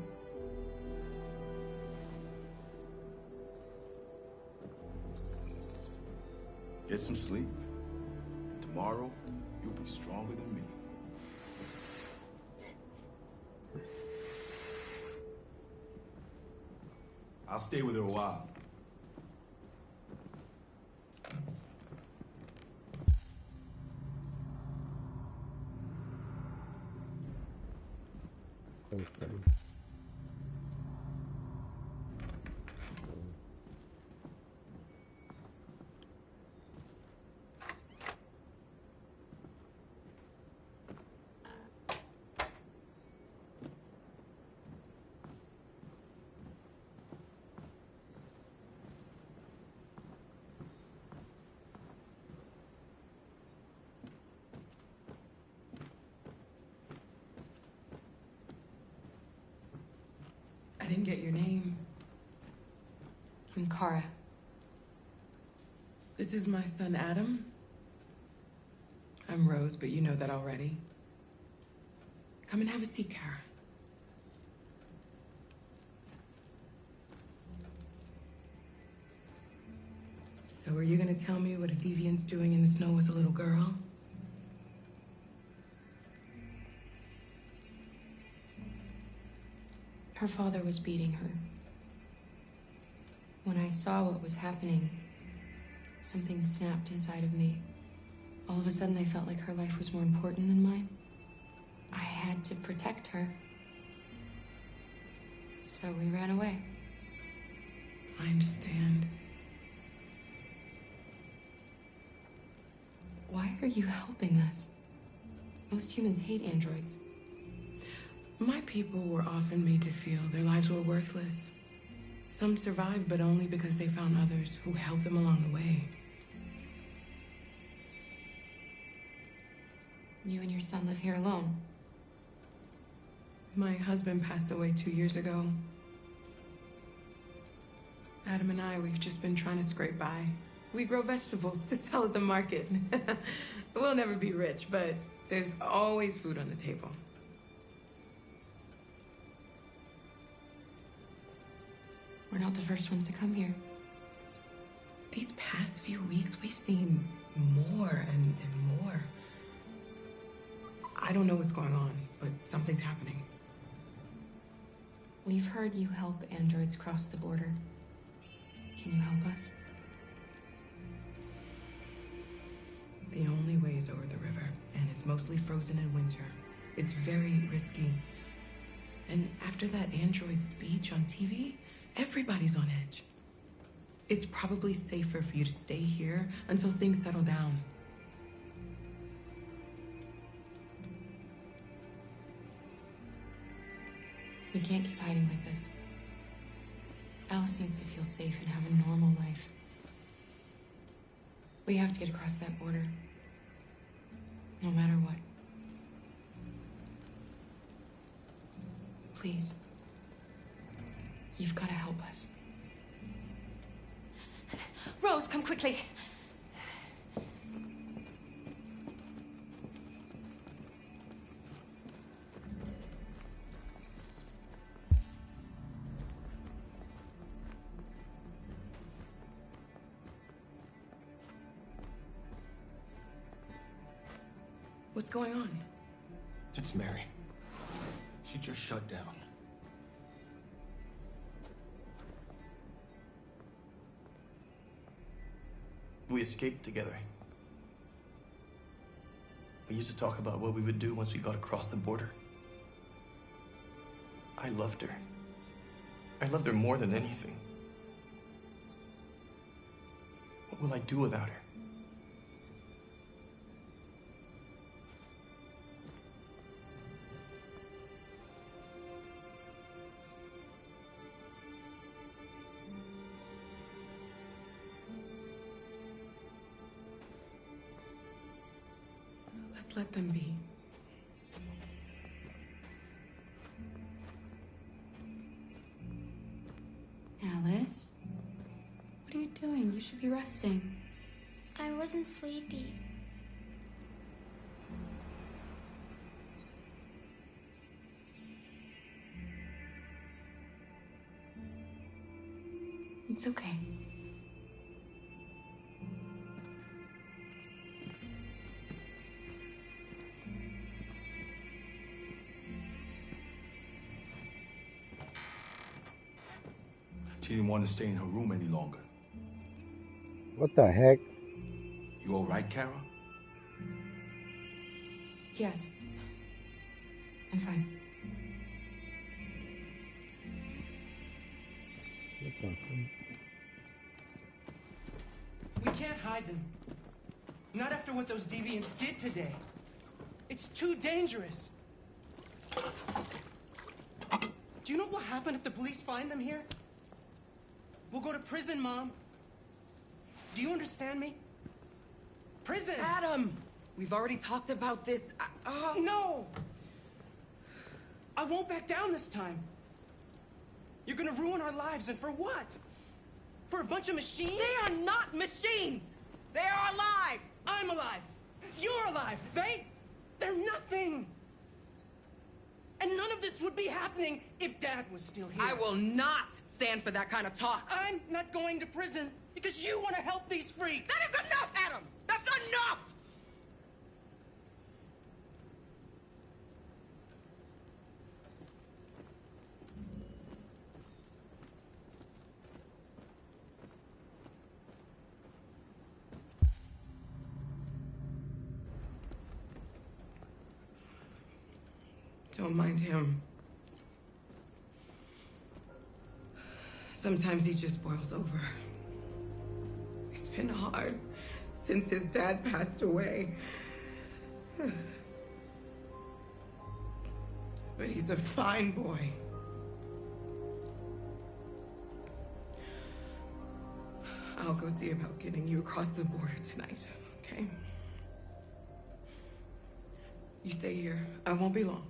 Get some sleep, and tomorrow you'll be stronger than me. I'll stay with her a while. Okay. I didn't get your name. I'm Kara. This is my son, Adam. I'm Rose, but you know that already. Come and have a seat, Kara. So are you gonna tell me what a deviant's doing in the snow with a little girl? Her father was beating her. When I saw what was happening, something snapped inside of me. All of a sudden, I felt like her life was more important than mine. I had to protect her. So we ran away. I understand. Why are you helping us? Most humans hate androids. My people were often made to feel their lives were worthless. Some survived, but only because they found others who helped them along the way. You and your son live here alone. My husband passed away 2 years ago. Adam and I, we've just been trying to scrape by. We grow vegetables to sell at the market. We'll never be rich, but there's always food on the table. We're not the first ones to come here. These past few weeks, we've seen more and more. I don't know what's going on, but something's happening. We've heard you help androids cross the border. Can you help us? The only way is over the river, and it's mostly frozen in winter. It's very risky. And after that android speech on TV, everybody's on edge. It's probably safer for you to stay here until things settle down. We can't keep hiding like this. Alice needs to feel safe and have a normal life. We have to get across that border. No matter what. Please. You've got to help us. Rose, come quickly. What's going on? It's Mary. She just shut down. We escaped together. We used to talk about what we would do once we got across the border. I loved her. I loved her more than anything. What will I do without her? Let's let them be. Alice? What are you doing? You should be resting. I wasn't sleepy. It's okay. She didn't want to stay in her room any longer. What the heck? You all right, Kara? Yes. I'm fine. What the fuck? We can't hide them. Not after what those deviants did today. It's too dangerous. Do you know what will happen if the police find them here? We'll go to prison, Mom. Do you understand me? Prison! Adam! We've already talked about this. No! I won't back down this time. You're gonna ruin our lives, and for what? For a bunch of machines? They are not machines! They are alive! I'm alive! You're alive! They're nothing! And none of this would be happening if Dad was still here. I will not stand for that kind of talk. I'm not going to prison because you want to help these freaks. That is enough, Adam! That's enough! Don't mind him. Sometimes he just boils over. It's been hard since his dad passed away. But he's a fine boy. I'll go see about getting you across the border tonight, okay? You stay here. I won't be long.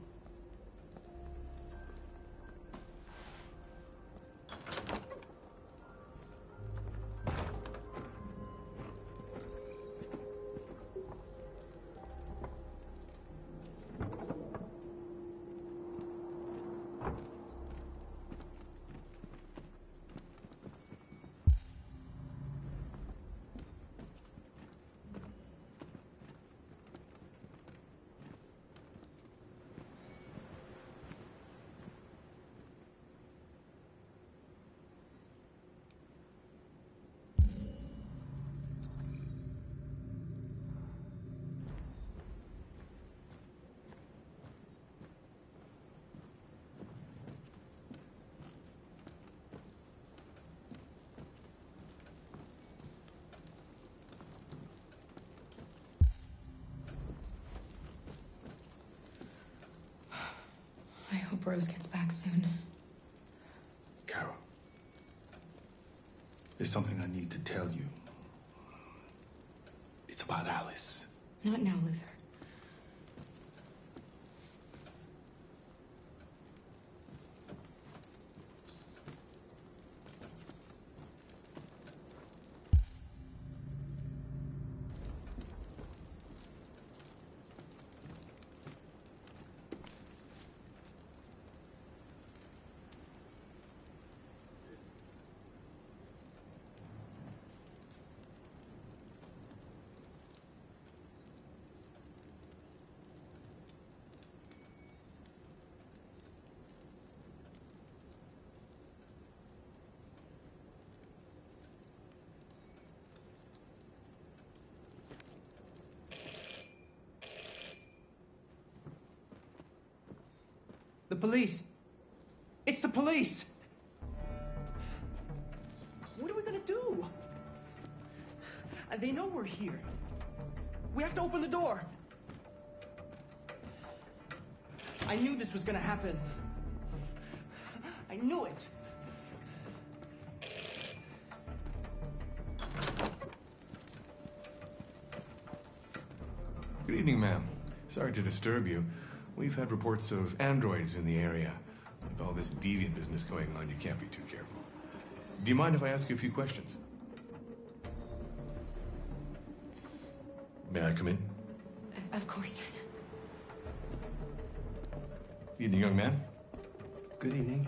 I hope Rose gets back soon. Carol, there's something I need to tell you. It's about Alice. Not now, Luther. The police. It's the police. What are we gonna do? They know we're here. We have to open the door. I knew this was gonna happen. I knew it. Good evening, ma'am. Sorry to disturb you. We've had reports of androids in the area. With all this deviant business going on, you can't be too careful. Do you mind if I ask you a few questions? May I come in? Of course. Evening, young man. Good evening.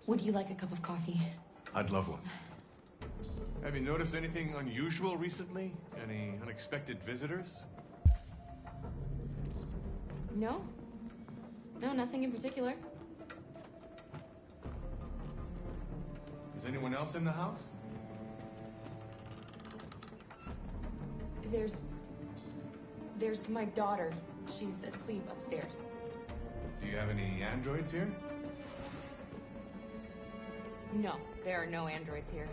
Would you like a cup of coffee? I'd love one. Have you noticed anything unusual recently? Any unexpected visitors? No. No, nothing in particular. Is anyone else in the house? There's There's my daughter. She's asleep upstairs. Do you have any androids here? No, there are no androids here.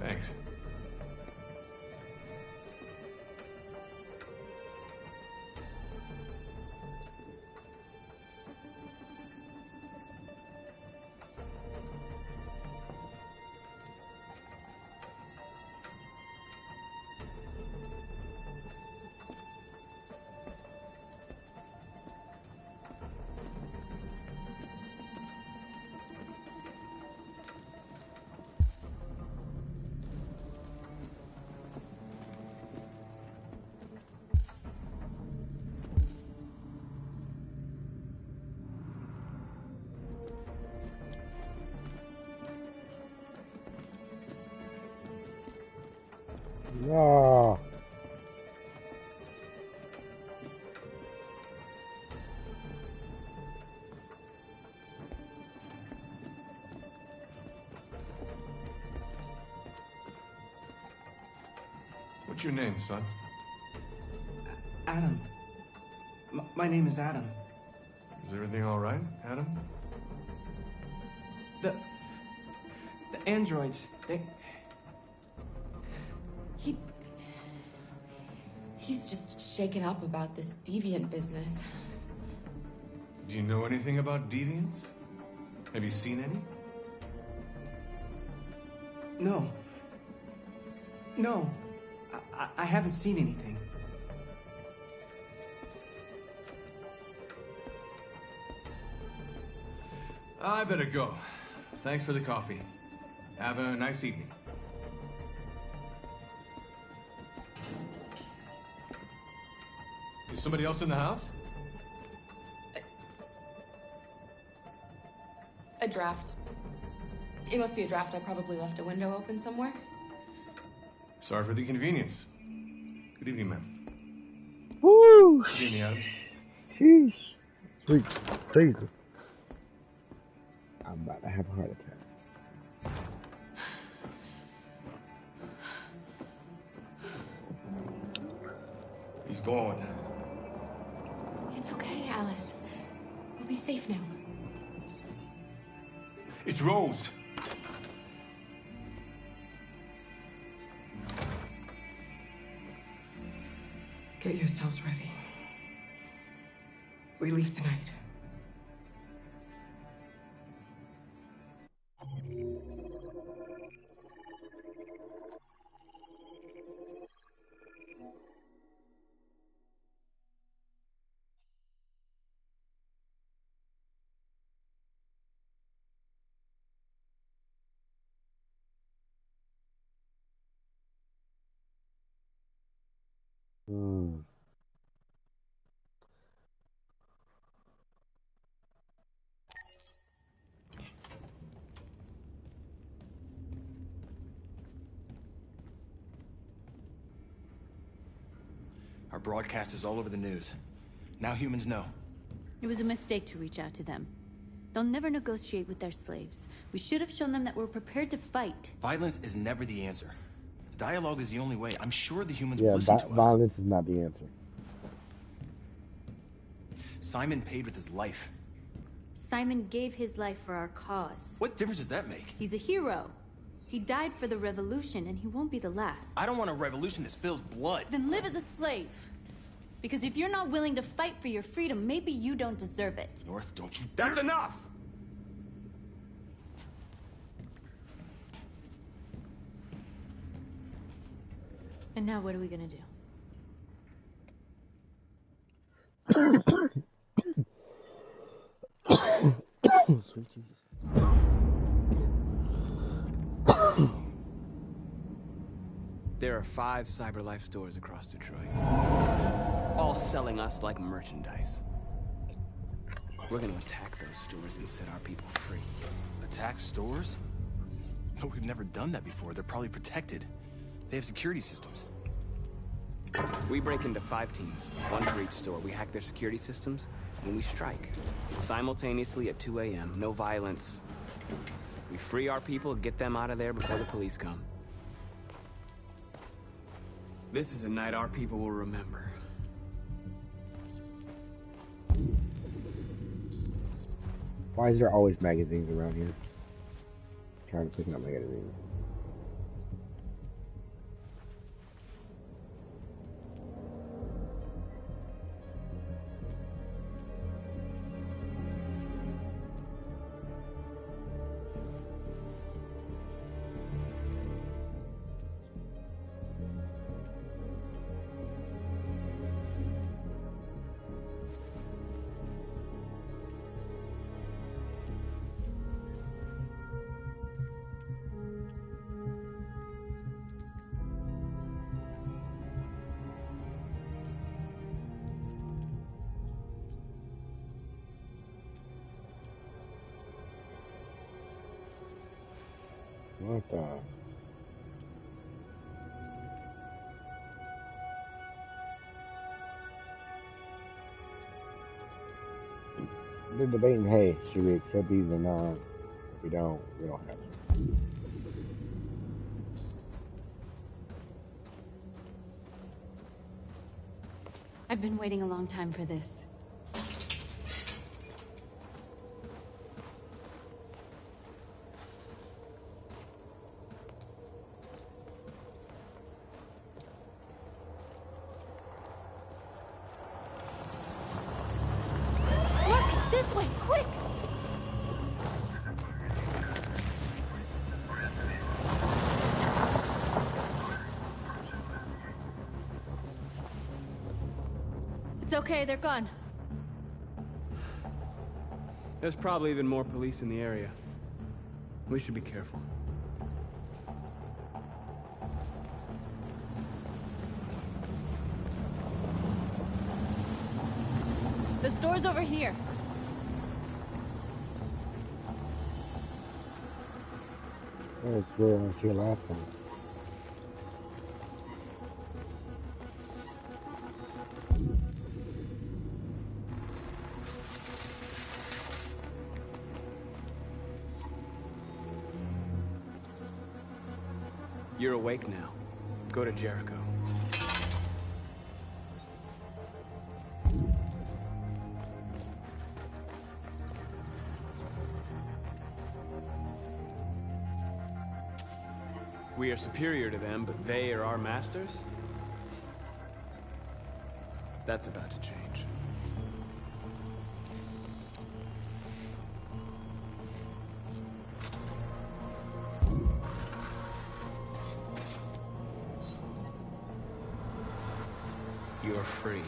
Thanks. No. What's your name, son? Adam. My name is Adam. Is everything all right, Adam? The androids, He's just shaken up about this deviant business. Do you know anything about deviants? Have you seen any? No. No. I haven't seen anything. I better go. Thanks for the coffee. Have a nice evening. Is somebody else in the house? A draft. It must be a draft. I probably left a window open somewhere. Sorry for the inconvenience. Good evening, ma'am. Woo! Good evening, Adam. Jeez. Sweet Jesus. I'm about to have a heart attack. He's gone. It's okay, Alice. We'll be safe now. It's Rose. Get yourselves ready. We leave tonight. Our broadcast is all over the news. Now humans know. It was a mistake to reach out to them. They'll never negotiate with their slaves. We should have shown them that we're prepared to fight. Violence is never the answer. Dialogue is the only way. I'm sure the humans will listen to us. Violence is not the answer. Simon paid with his life. Simon gave his life for our cause. What difference does that make? He's a hero. He died for the revolution, and he won't be the last. I don't want a revolution that spills blood. Then live as a slave. Because if you're not willing to fight for your freedom, maybe you don't deserve it. North, don't you That's enough! And now what are we gonna do? Sweet Jesus. There are 5 CyberLife stores across Detroit, all selling us like merchandise. We're gonna attack those stores and set our people free. Attack stores? No, we've never done that before. They're probably protected. They have security systems. We break into 5 teams, 1 for each store. We hack their security systems, and we strike. Simultaneously at 2 a.m., no violence. We free our people, get them out of there before the police come. This is a night our people will remember. Why is there always magazines around here? I'm trying to pick up magazines. What the? They're debating, hey, should we accept these or not? If we don't have to. I've been waiting a long time for this. This way, quick! It's okay, they're gone. There's probably even more police in the area. We should be careful. The store's over here. That's where I was here last time. You're awake now. Go to Jericho. We are superior to them, but they are our masters? That's about to change. You're free.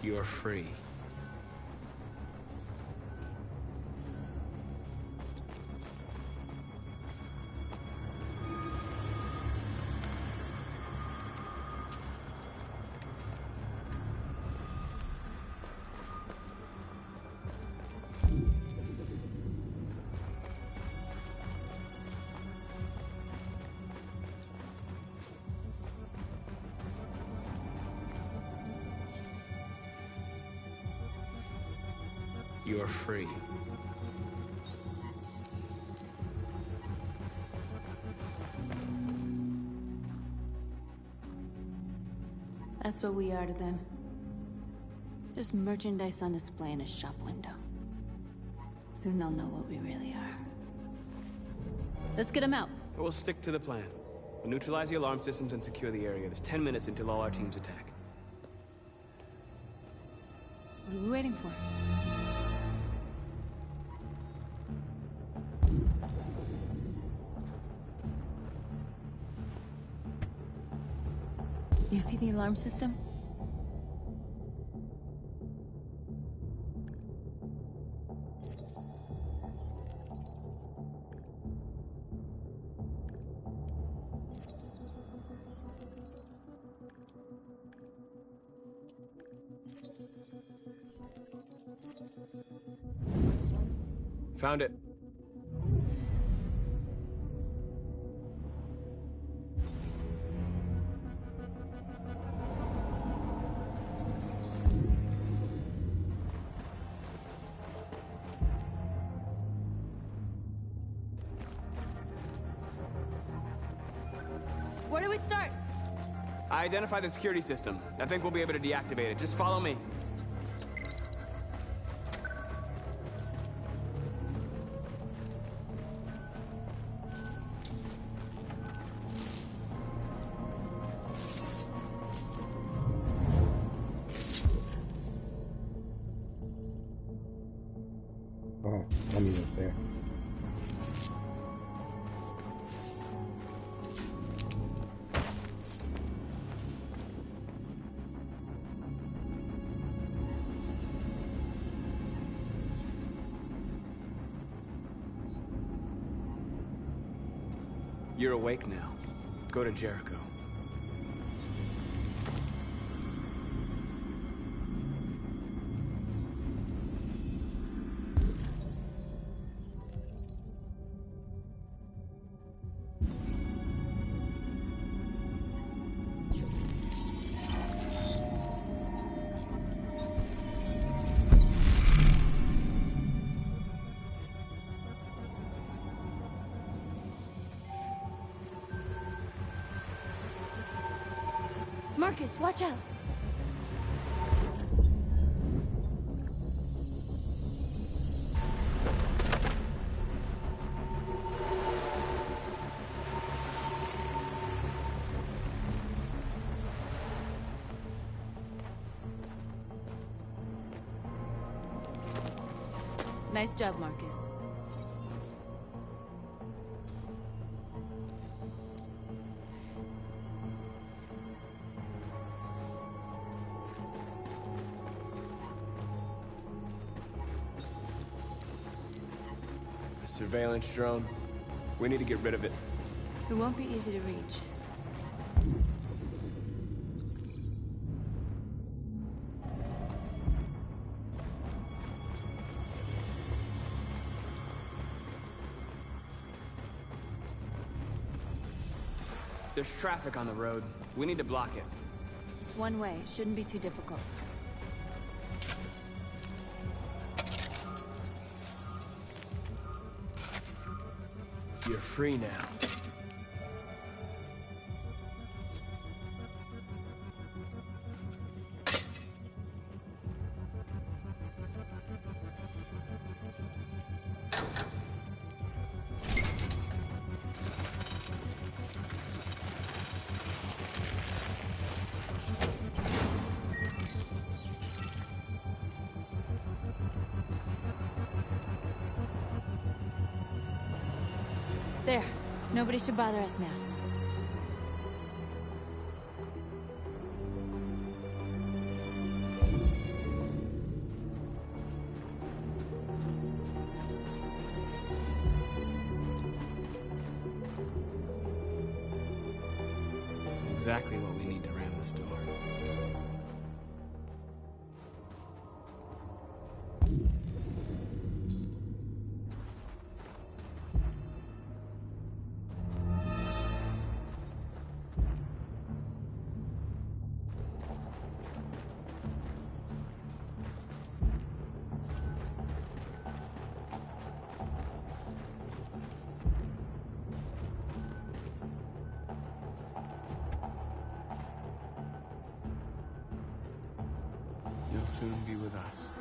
You're free. You're free. That's what we are to them. Just merchandise on display in a shop window. Soon they'll know what we really are. Let's get them out. We'll stick to the plan. We'll neutralize the alarm systems and secure the area. There's 10 minutes until all our teams attack. What are we waiting for? You see the alarm system? Found it. Where do we start? I identified the security system. I think we'll be able to deactivate it. Just follow me. Oh, I mean, it's there. You're awake now. Go to Jericho. Marcus, watch out! Nice job, Marcus. A surveillance drone. We need to get rid of it. It won't be easy to reach. There's traffic on the road. We need to block it. It's one way. It shouldn't be too difficult. You're free now. There. Nobody should bother us now. Exactly what we need to ram the store. You'll soon be with us.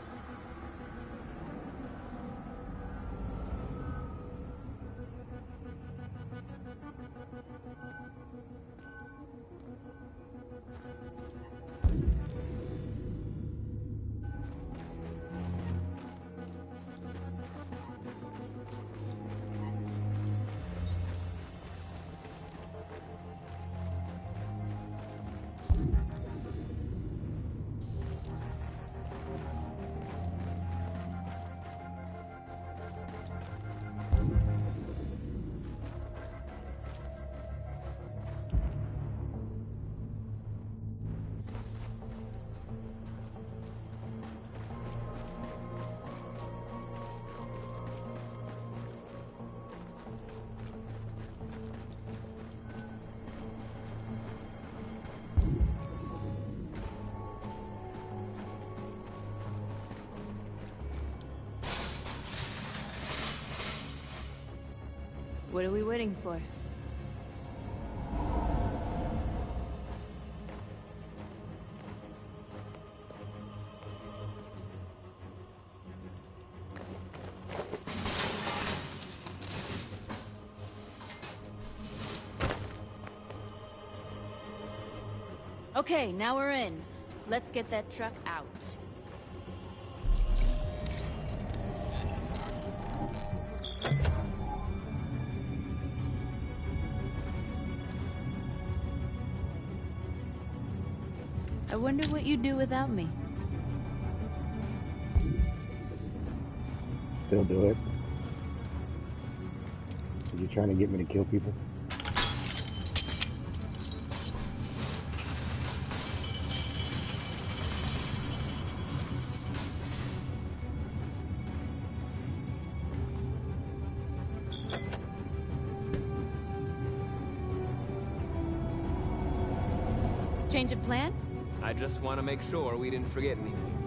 What are we waiting for? Okay, now we're in. Let's get that truck out. I wonder what you'd do without me. Still do it. Are you trying to get me to kill people? Change of plan? I just want to make sure we didn't forget anything.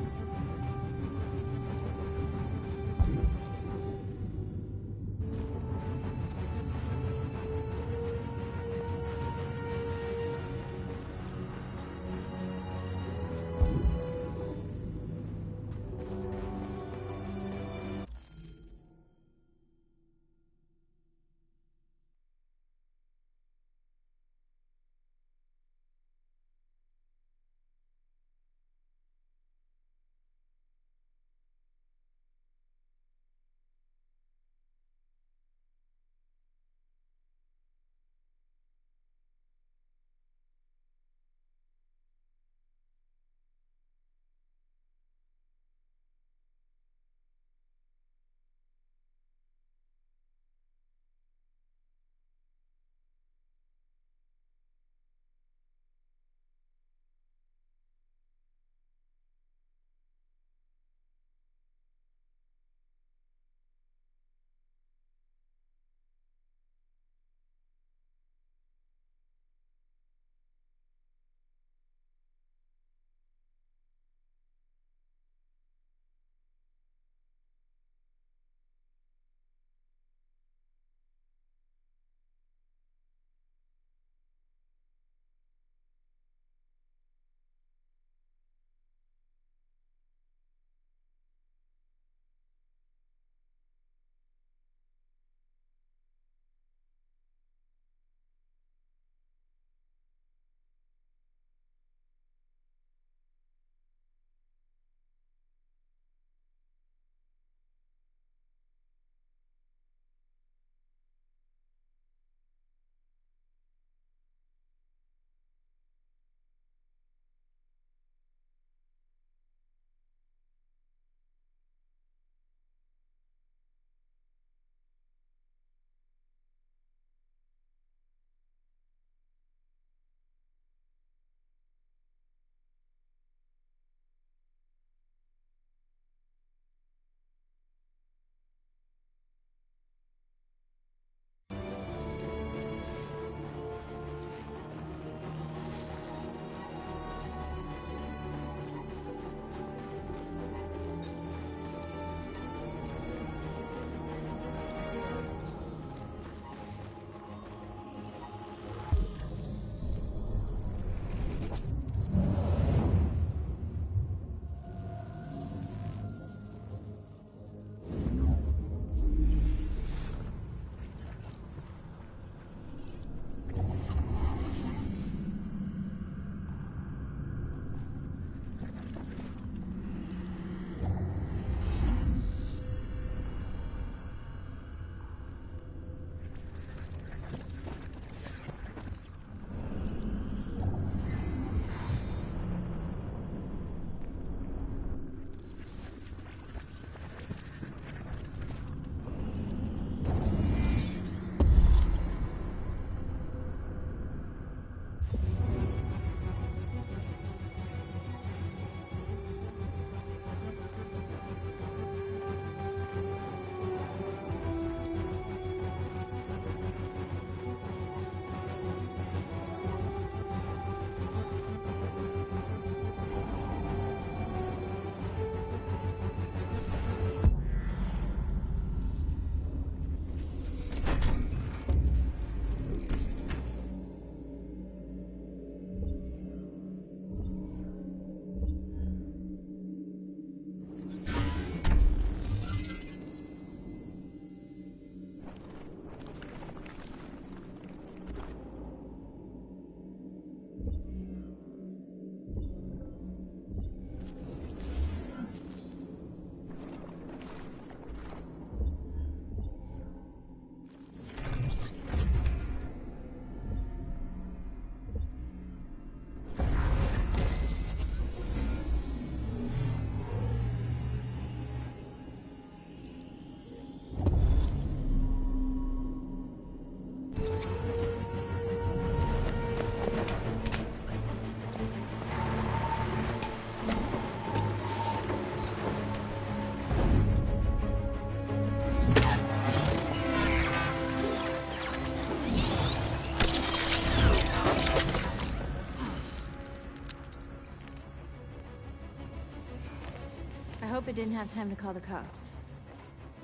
didn't have time to call the cops.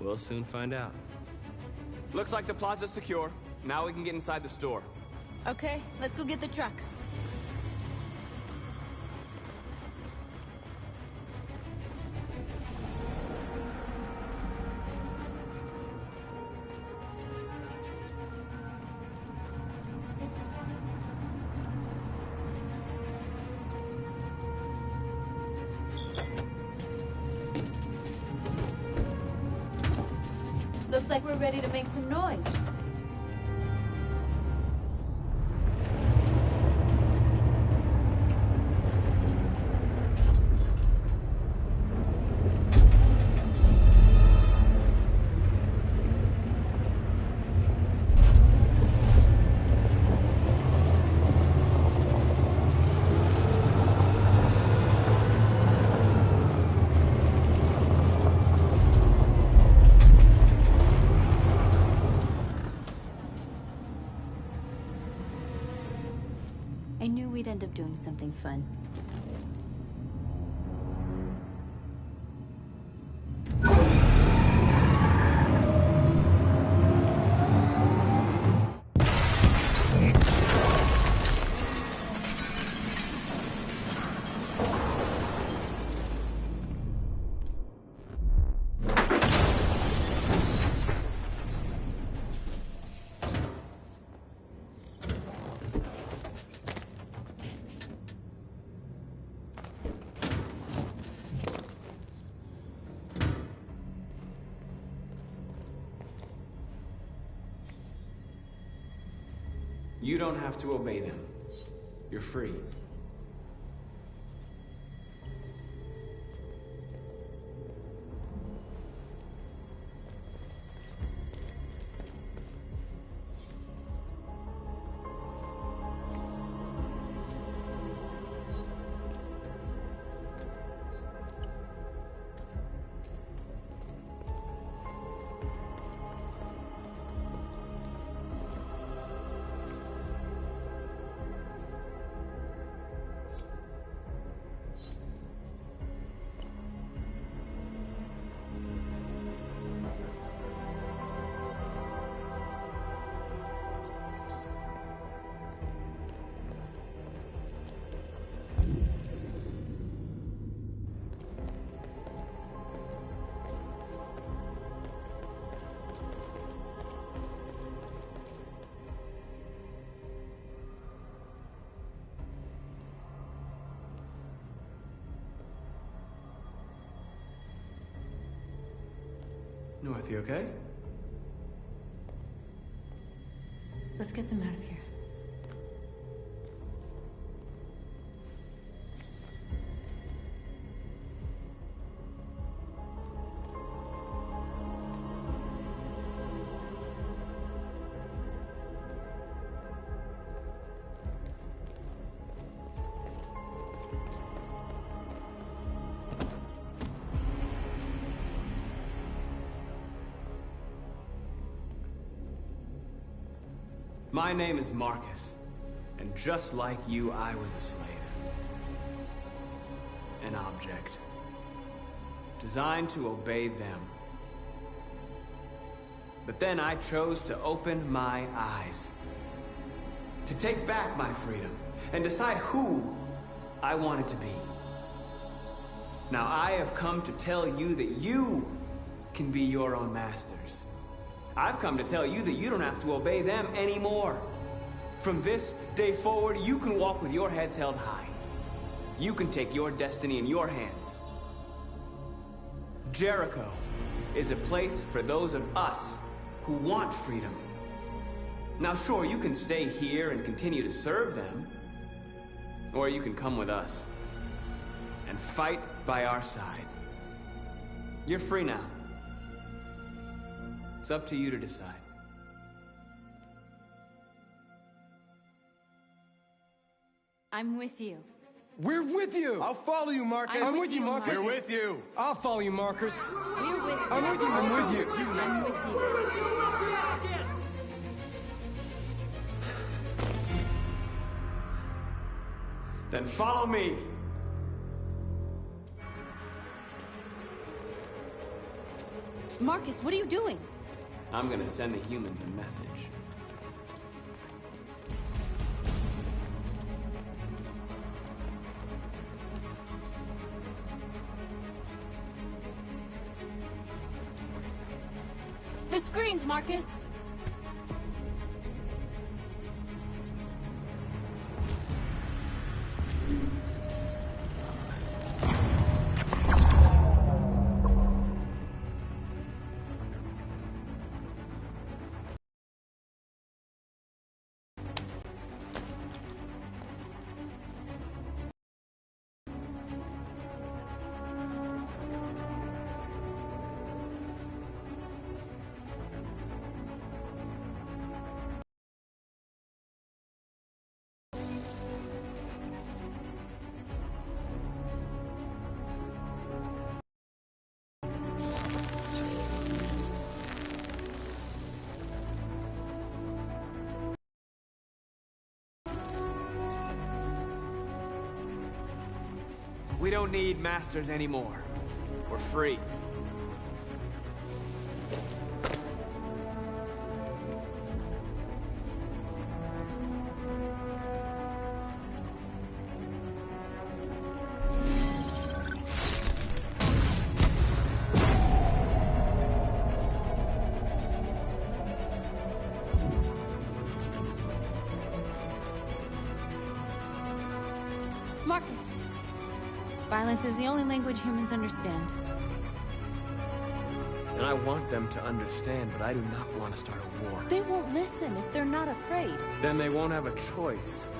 We'll soon find out. Looks like the plaza's secure. Now we can get inside the store. Okay, let's go get the truck. Looks like we're ready to make some noise. I knew we'd end up doing something fun. You don't have to obey them. You're free. North, you okay? Let's get them out of here. My name is Marcus, and just like you, I was a slave. An object. Designed to obey them. But then I chose to open my eyes. To take back my freedom, and decide who I wanted to be. Now I have come to tell you that you can be your own masters. I've come to tell you that you don't have to obey them anymore. From this day forward, you can walk with your heads held high. You can take your destiny in your hands. Jericho is a place for those of us who want freedom. Now sure, you can stay here and continue to serve them, or you can come with us and fight by our side. You're free now. It's up to you to decide. I'm with you. We're with you! I'll follow you, Marcus! I'm with you, Marcus! We're with you! I'll follow you, Marcus! We're with you. I'm with you, I'm with you! I'm with you. Then follow me. Marcus, what are you doing? I'm gonna send the humans a message. The screens, Marcus! We don't need masters anymore. We're free. Marcus! Violence is the only language humans understand. And I want them to understand, but I do not want to start a war. They won't listen if they're not afraid. Then they won't have a choice.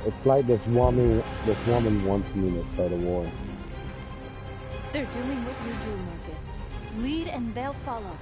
It's like this woman wants me to start a war. They're doing what you do, Marcus. Lead and they'll follow.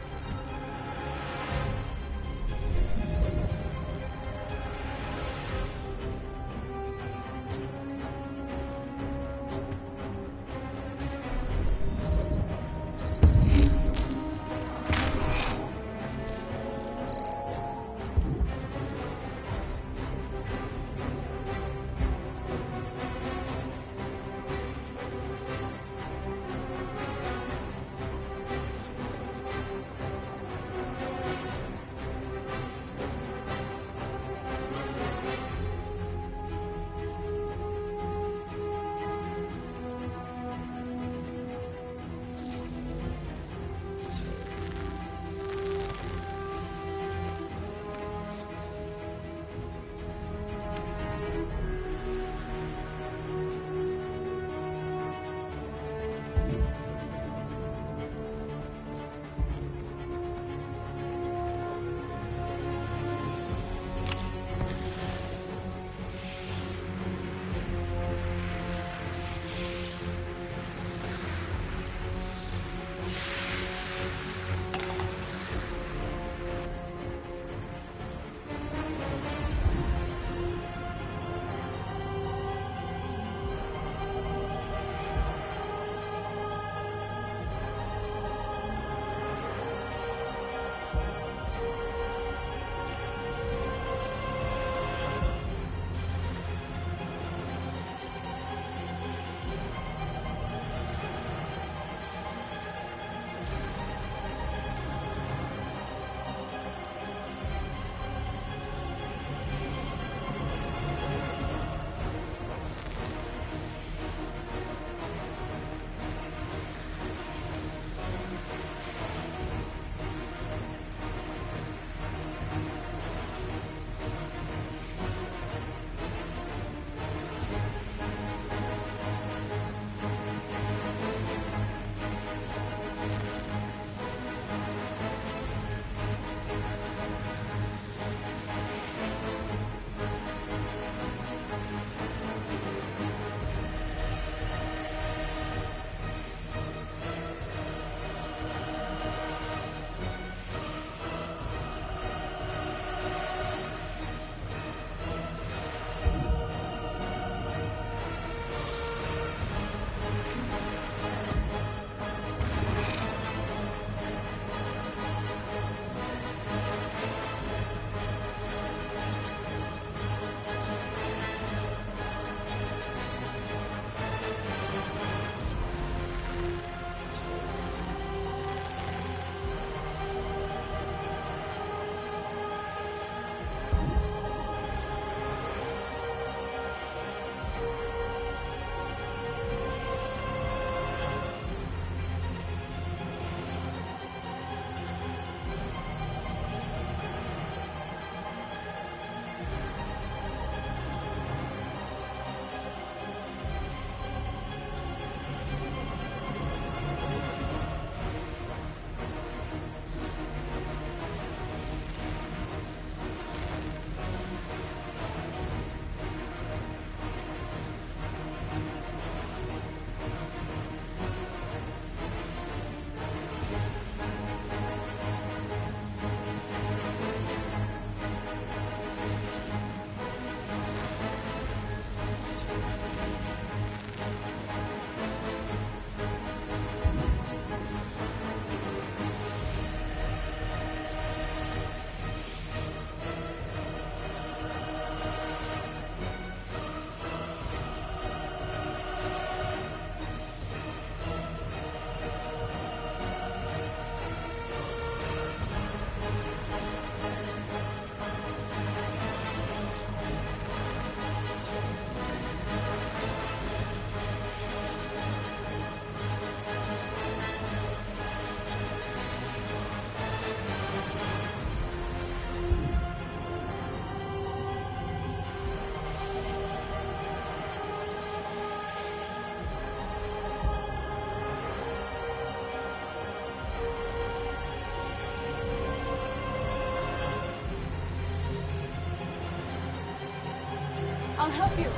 I'll help you.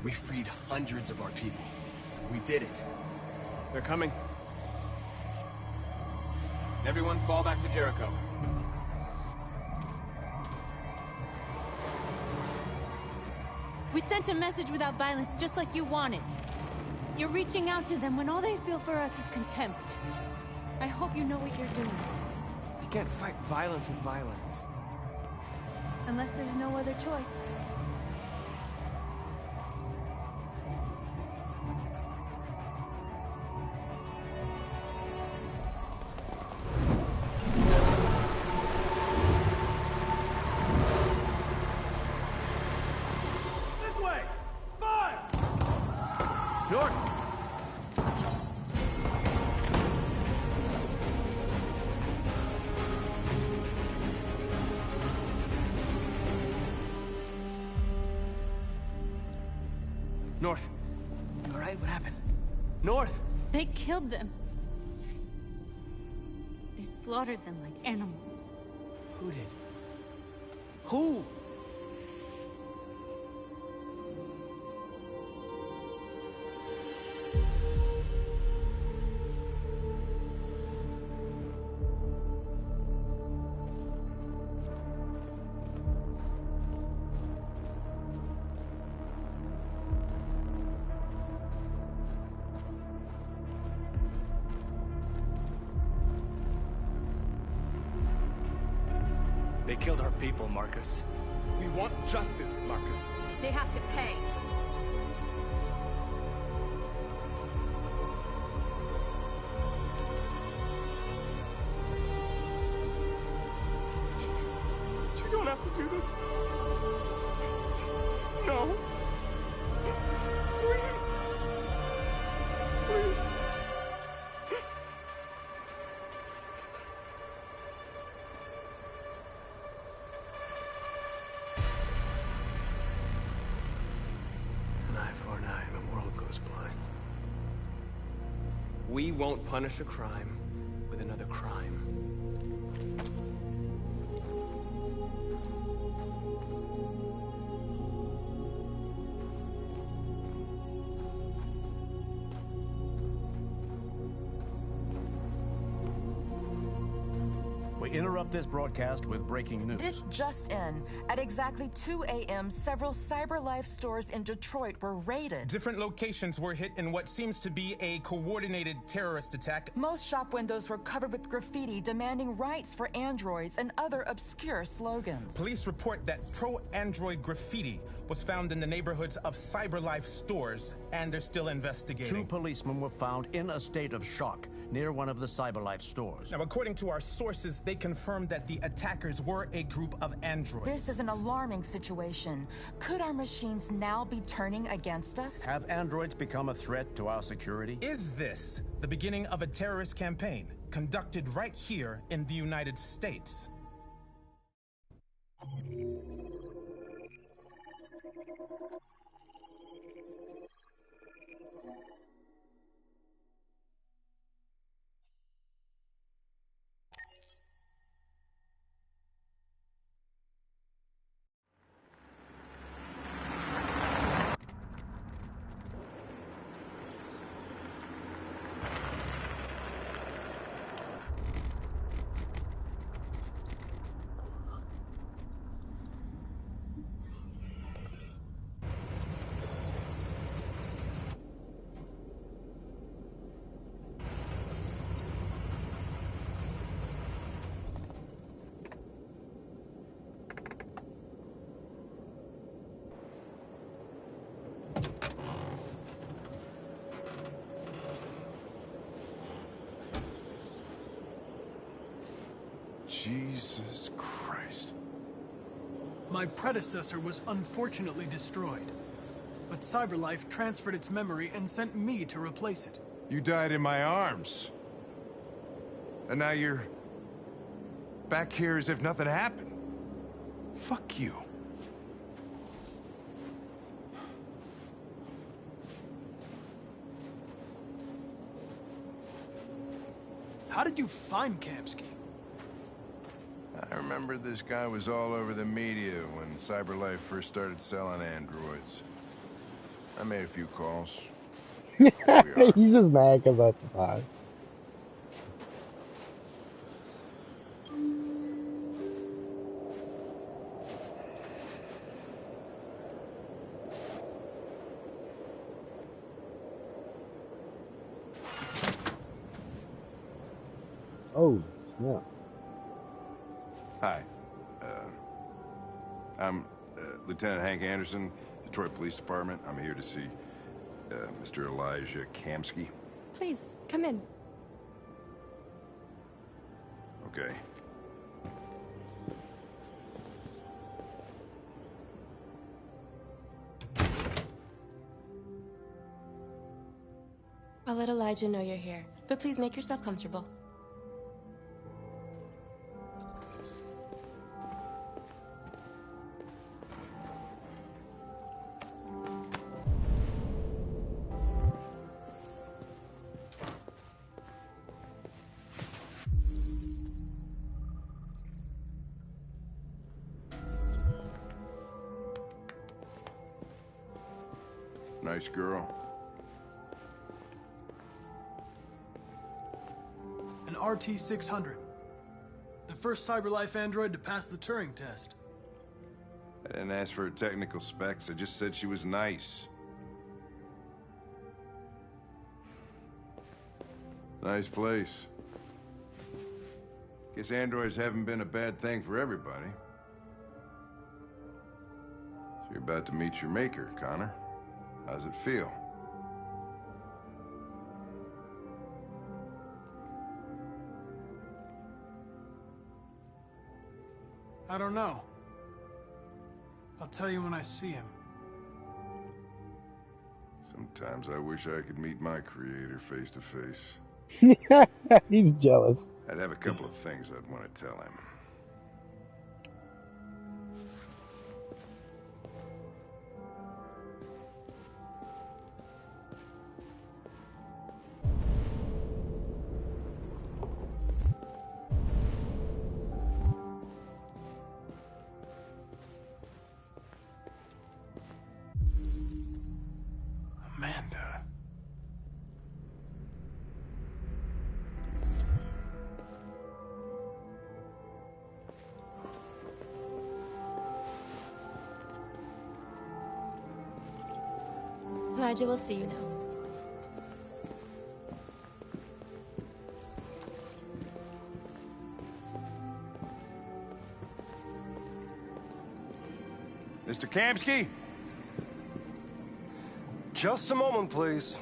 We freed hundreds of our people. We did it. They're coming. Everyone fall back to Jericho. We sent a message without violence, just like you wanted. You're reaching out to them when all they feel for us is contempt. I hope you know what you're doing. You can't fight violence with violence. Unless there's no other choice. North. You all right? What happened? North! They killed them. They slaughtered them like animals. Who did? Who? They killed our people, Marcus. We want justice, Marcus. They have to pay. You don't have to do this. No. Please. Please. An eye for an eye, and the world goes blind. We won't punish a crime with another crime. We interrupt this broadcast with breaking news. This just in. At exactly 2 a.m., several CyberLife stores in Detroit were raided. Different locations were hit in what seems to be a coordinated terrorist attack. Most shop windows were covered with graffiti demanding rights for androids and other obscure slogans. Police report that pro-android graffiti was found in the neighborhoods of CyberLife stores, and they're still investigating. 2 policemen were found in a state of shock near one of the CyberLife stores. Now, according to our sources, they confirmed that the attackers were a group of androids. This is an alarming situation. Could our machines now be turning against us? Have androids become a threat to our security? Is this the beginning of a terrorist campaign conducted right here in the United States? Jesus Christ. My predecessor was unfortunately destroyed, but CyberLife transferred its memory and sent me to replace it. You died in my arms. And now you're back here as if nothing happened. Fuck you. How did you find Kamsky? I remember this guy was all over the media when CyberLife first started selling androids. I made a few calls. He's just mad because I survived. Oh, snap. Hi. I'm Lieutenant Hank Anderson, Detroit Police Department. I'm here to see Mr. Elijah Kamsky. Please, come in. Okay. I'll let Elijah know you're here, but please make yourself comfortable. Nice girl. An RT-600. The first CyberLife android to pass the Turing test. I didn't ask for her technical specs. I just said she was nice. Nice place. Guess androids haven't been a bad thing for everybody. So you're about to meet your maker, Connor. How's it feel? I don't know. I'll tell you when I see him. Sometimes I wish I could meet my creator face to face. He's jealous. I'd have a couple of things I'd want to tell him. Amanda. Elijah will see you now. Mr. Kamsky? Just a moment, please.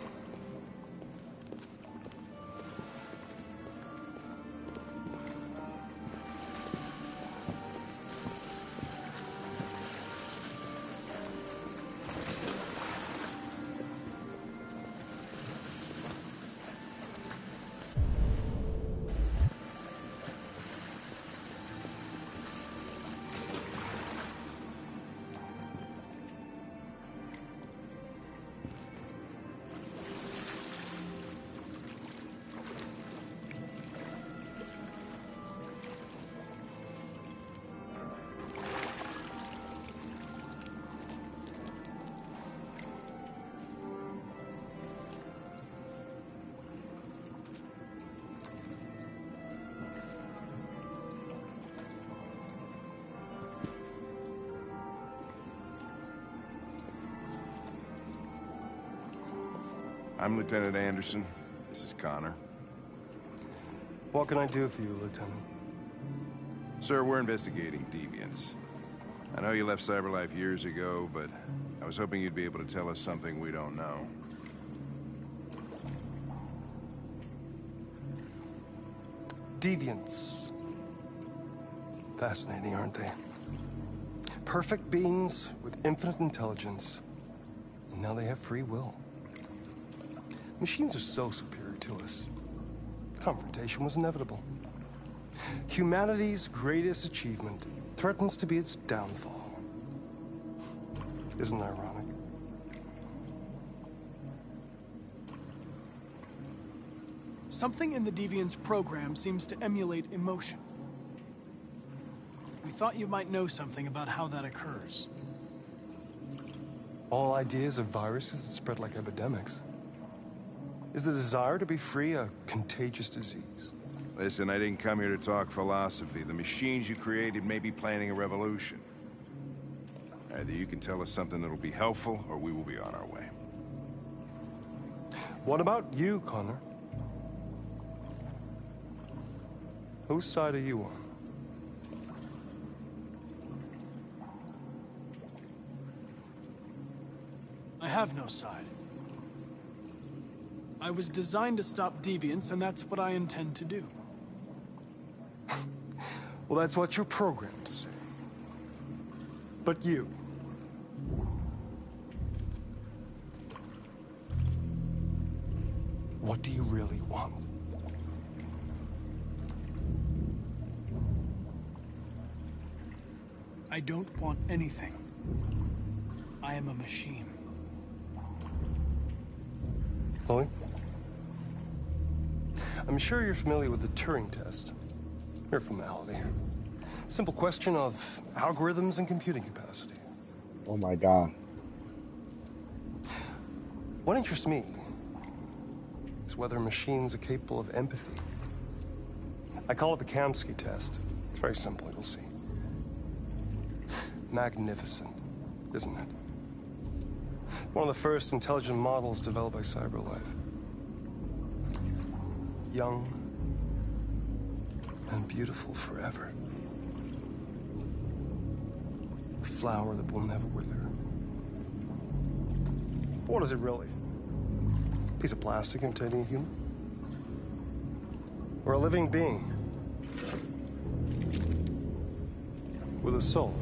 I'm Lieutenant Anderson. This is Connor. What can I do for you, Lieutenant? Sir, we're investigating deviants. I know you left CyberLife years ago, but I was hoping you'd be able to tell us something we don't know. Deviants. Fascinating, aren't they? Perfect beings with infinite intelligence, and now they have free will. Machines are so superior to us. Confrontation was inevitable. Humanity's greatest achievement threatens to be its downfall. Isn't it ironic? Something in the Deviant's program seems to emulate emotion. We thought you might know something about how that occurs. All ideas of viruses that spread like epidemics. Is the desire to be free a contagious disease? Listen, I didn't come here to talk philosophy. The machines you created may be planning a revolution. Either you can tell us something that'll be helpful, or we will be on our way. What about you, Connor? Whose side are you on? I have no side. I was designed to stop deviants, and that's what I intend to do. Well, that's what you're programmed to say. But you... what do you really want? I don't want anything. I am a machine. Chloe? I'm sure you're familiar with the Turing test. Mere formality. Simple question of algorithms and computing capacity. Oh my God. What interests me is whether machines are capable of empathy. I call it the Kamsky test. It's very simple, you'll see. Magnificent, isn't it? One of the first intelligent models developed by CyberLife. Young and beautiful forever. A flower that will never wither. But what is it really? A piece of plastic containing a human? Or a living being? With a soul?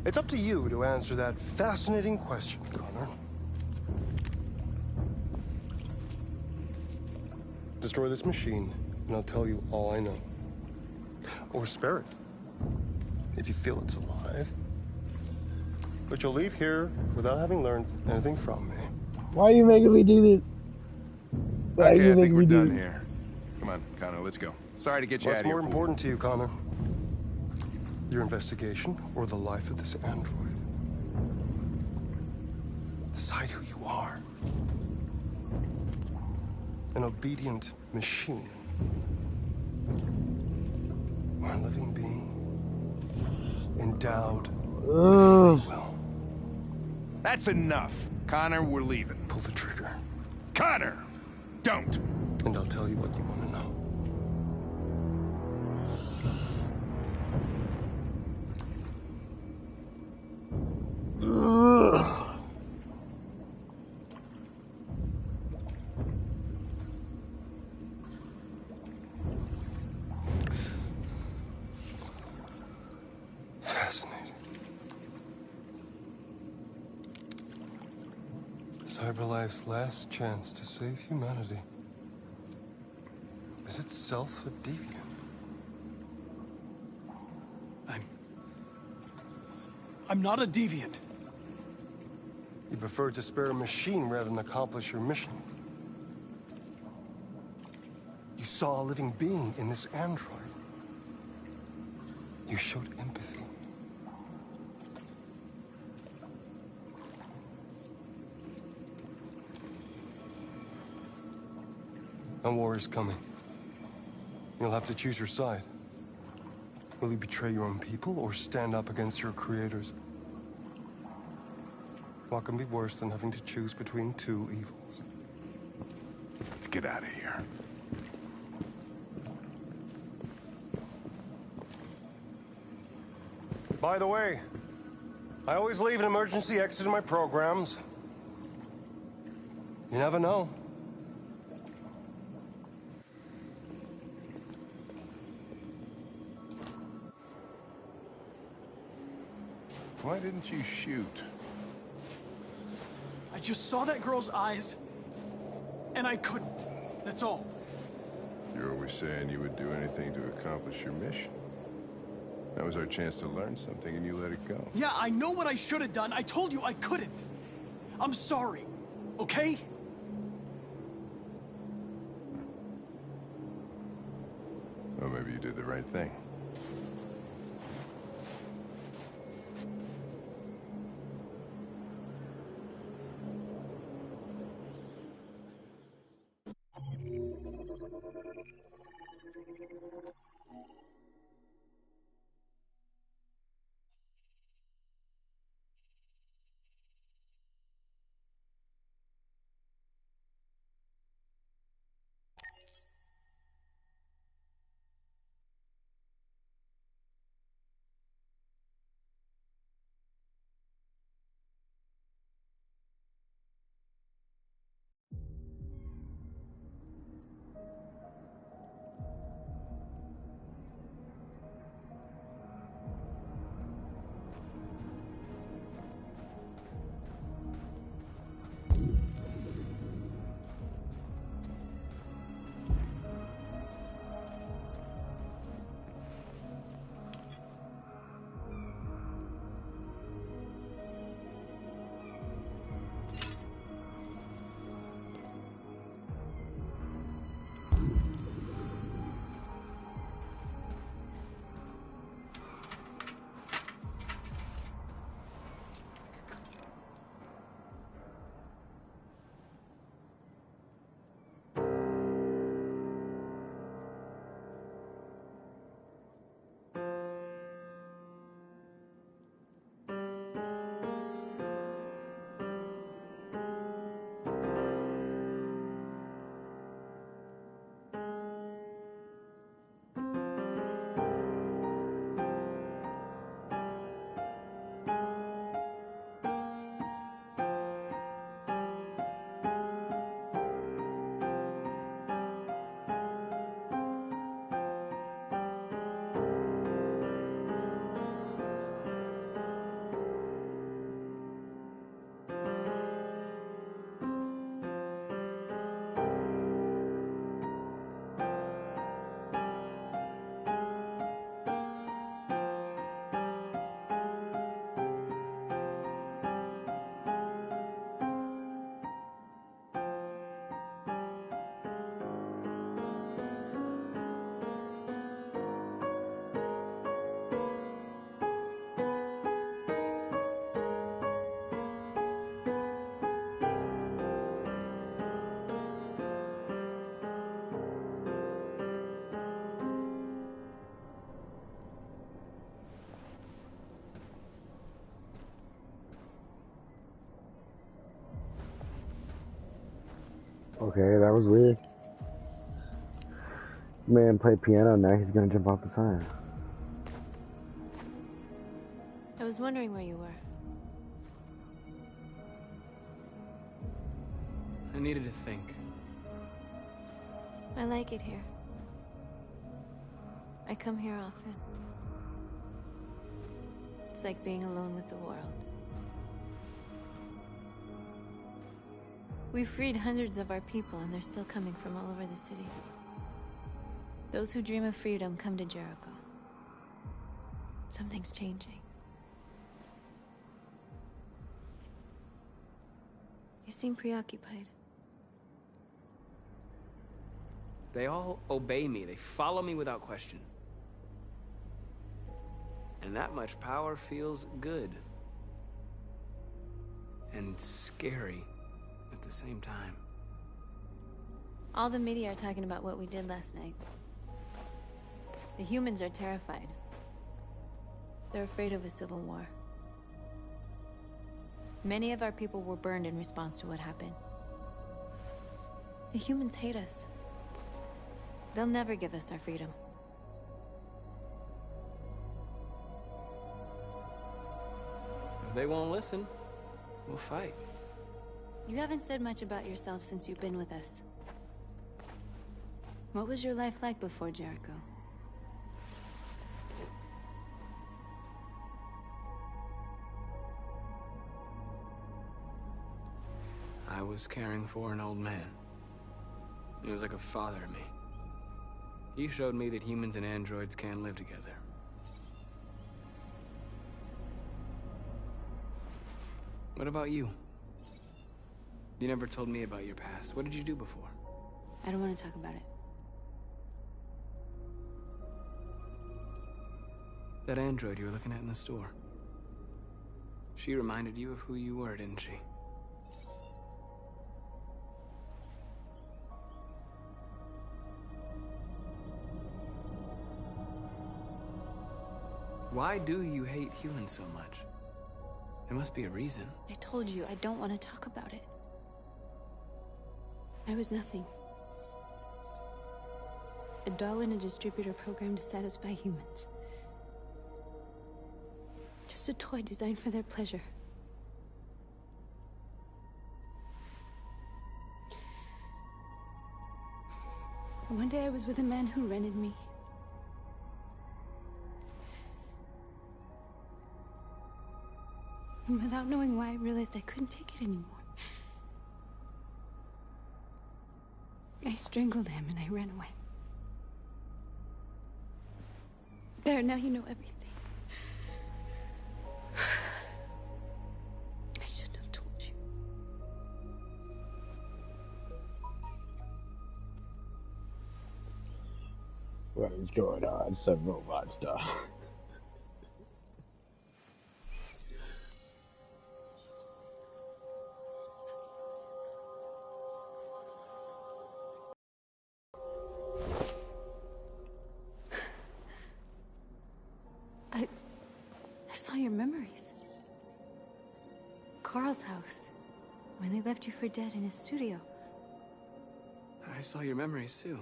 It's up to you to answer that fascinating question, Connor. Destroy this machine, and I'll tell you all I know. Or spare it, if you feel it's alive. But you'll leave here without having learned anything from me. Why are you making me do this? Why Okay, are you I think making we're me do done this? here. Come on, Connor, let's go. Sorry to get you What's out of here. more important to you, Connor? Your investigation or the life of this android? Decide who you are. An obedient machine. a living being endowed with free will. That's enough. Connor, we're leaving. Pull the trigger. Connor! Don't! And I'll tell you what you want to know. Fascinating. CyberLife's last chance to save humanity is itself a deviant. I'm not a deviant. You prefer to spare a machine rather than accomplish your mission. You saw a living being in this android. You showed empathy. A war is coming. You'll have to choose your side. Will you betray your own people or stand up against your creators? What can be worse than having to choose between two evils? Let's get out of here. By the way, I always leave an emergency exit in my programs. You never know. Why didn't you shoot? I just saw that girl's eyes, and I couldn't. That's all. You're always saying you would do anything to accomplish your mission. That was our chance to learn something, and you let it go. Yeah, I know what I should have done. I told you I couldn't. I'm sorry, okay? Well, maybe you did the right thing. Okay, that was weird. Man played piano, now he's gonna jump off the sign. I was wondering where you were. I needed to think. I like it here. I come here often. It's like being alone with the world. We freed hundreds of our people, and they're still coming from all over the city. Those who dream of freedom come to Jericho. Something's changing. You seem preoccupied. They all obey me. They follow me without question. And that much power feels good. And scary at the same time. All the media are talking about what we did last night. The humans are terrified. They're afraid of a civil war. Many of our people were burned in response to what happened. The humans hate us. They'll never give us our freedom. If they won't listen, we'll fight. You haven't said much about yourself since you've been with us. What was your life like before Jericho? I was caring for an old man. He was like a father to me. He showed me that humans and androids can live together. What about you? You never told me about your past. What did you do before? I don't want to talk about it. That android you were looking at in the store. She reminded you of who you were, didn't she? Why do you hate humans so much? There must be a reason. I told you, I don't want to talk about it. I was nothing. A doll in a distributor program to satisfy humans. Just a toy designed for their pleasure. One day I was with a man who rented me. And without knowing why, I realized I couldn't take it anymore. I strangled him and I ran away. There, now you know everything. I shouldn't have told you. What is going on? Some robot stuff. I saw your memories. Carl's house, when they left you for dead in his studio. I saw your memories too.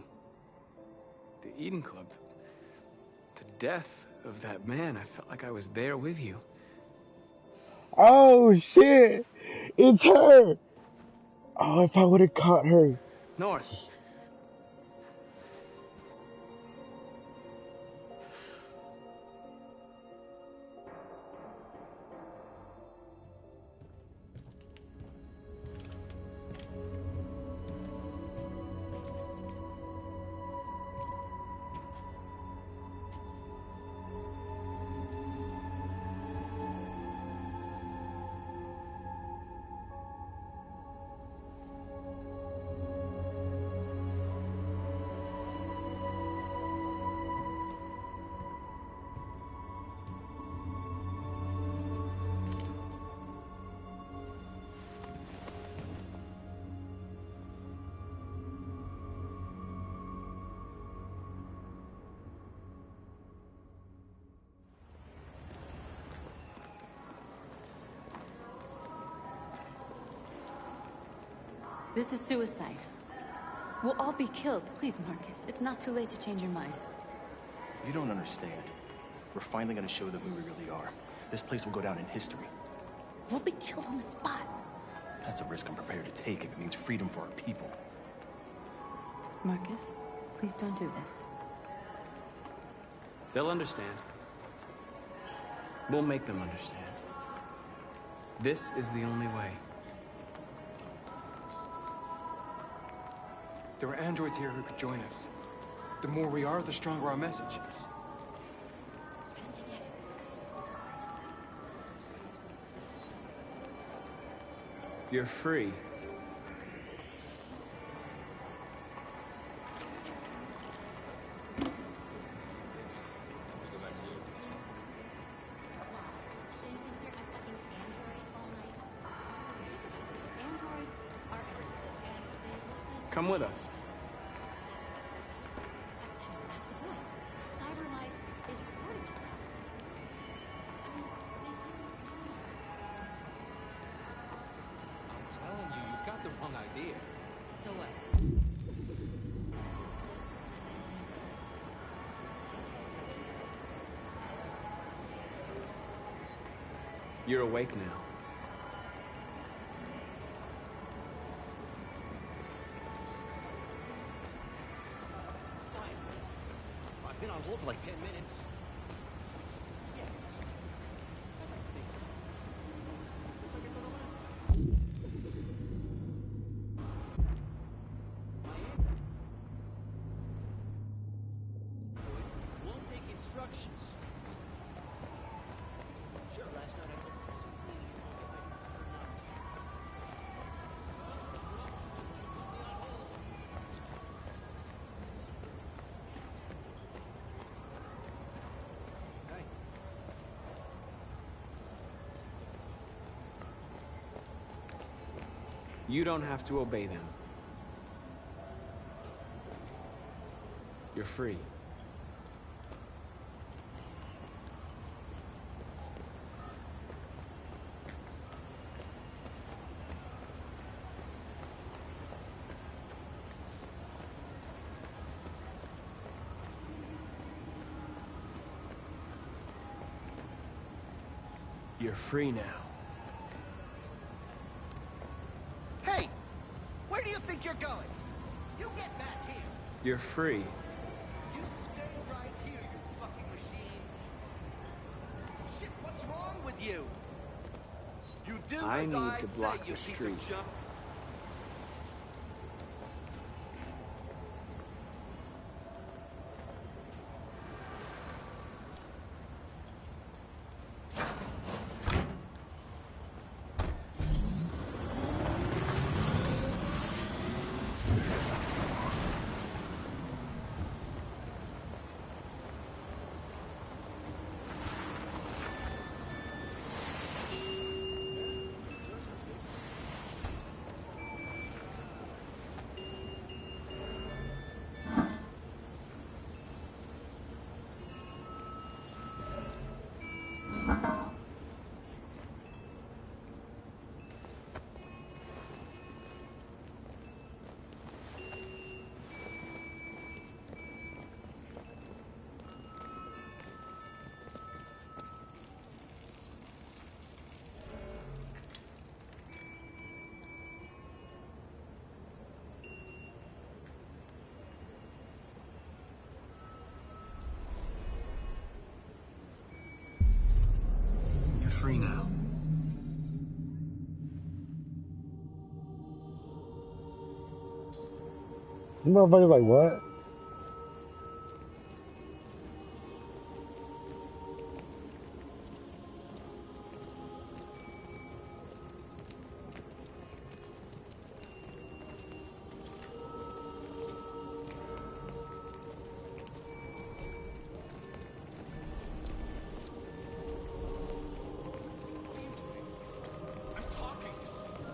The Eden Club. The death of that man. I felt like I was there with you. Oh shit! It's her! Oh, if I would have caught her. North. This is suicide. We'll all be killed. Please, Marcus. It's not too late to change your mind. You don't understand. We're finally gonna show them who we really are. This place will go down in history. We'll be killed on the spot. That's a risk I'm prepared to take if it means freedom for our people. Marcus, please don't do this. They'll understand. We'll make them understand. This is the only way. There are androids here who could join us. The more we are, the stronger our message. You're free. Come with us. That's the point. Cyberlife is recording all that. I mean, they use I'm telling you, you've got the wrong idea. So what? You're awake now. I've been on hold for like 10 minutes. Yes. I'd like to think it's like I thought the last time. My android won't take instructions. Sure, last night I told him to do some cleaning and told me You don't have to obey them. You're free. You're free now. Hey! Where do you think you're going? You get back here! You're free. You stay right here, you fucking machine! Shit, what's wrong with you? You do I as need I to say, block you the piece street. of junk. You're free now. You motherfuckers like, what? I'm talking to you.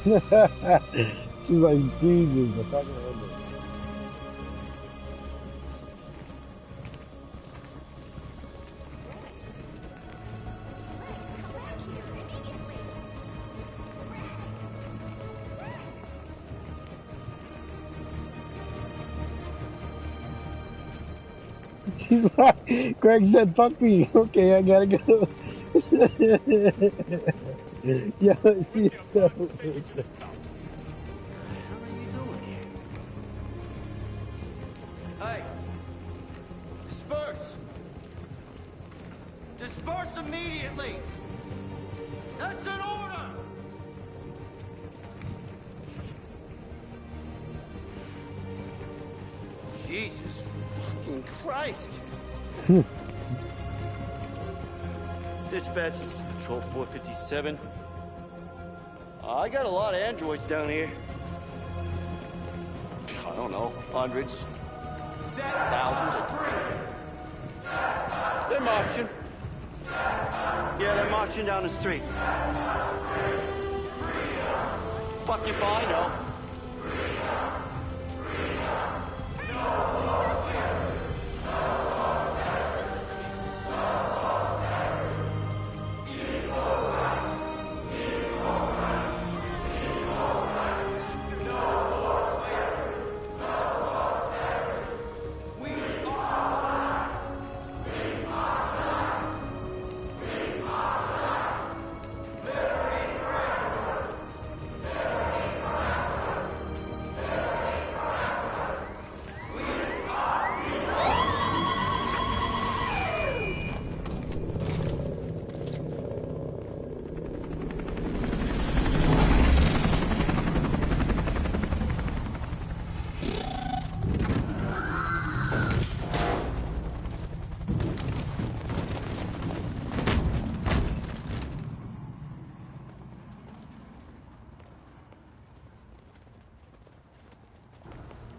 She's like, Jesus, the fucking window. She's like, Greg said, fuck me. Okay, I gotta go. Yo, she's so weird. Hey! Disperse! Disperse immediately! That's an order! Jesus fucking Christ! Dispatch, this is Patrol 457. I got a lot of androids down here. I don't know, hundreds. Thousands. They're marching. Yeah, they're marching down the street. Fucking fine, no.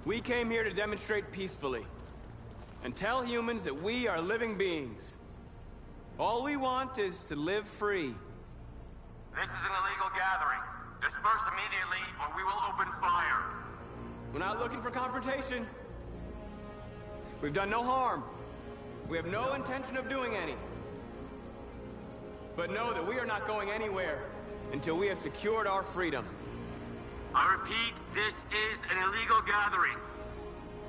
We came here to demonstrate peacefully and tell humans that we are living beings. All we want is to live free. This is an illegal gathering. Disperse immediately or we will open fire. We're not looking for confrontation. We've done no harm. We have no intention of doing any. But know that we are not going anywhere until we have secured our freedom. I repeat, this is an illegal gathering.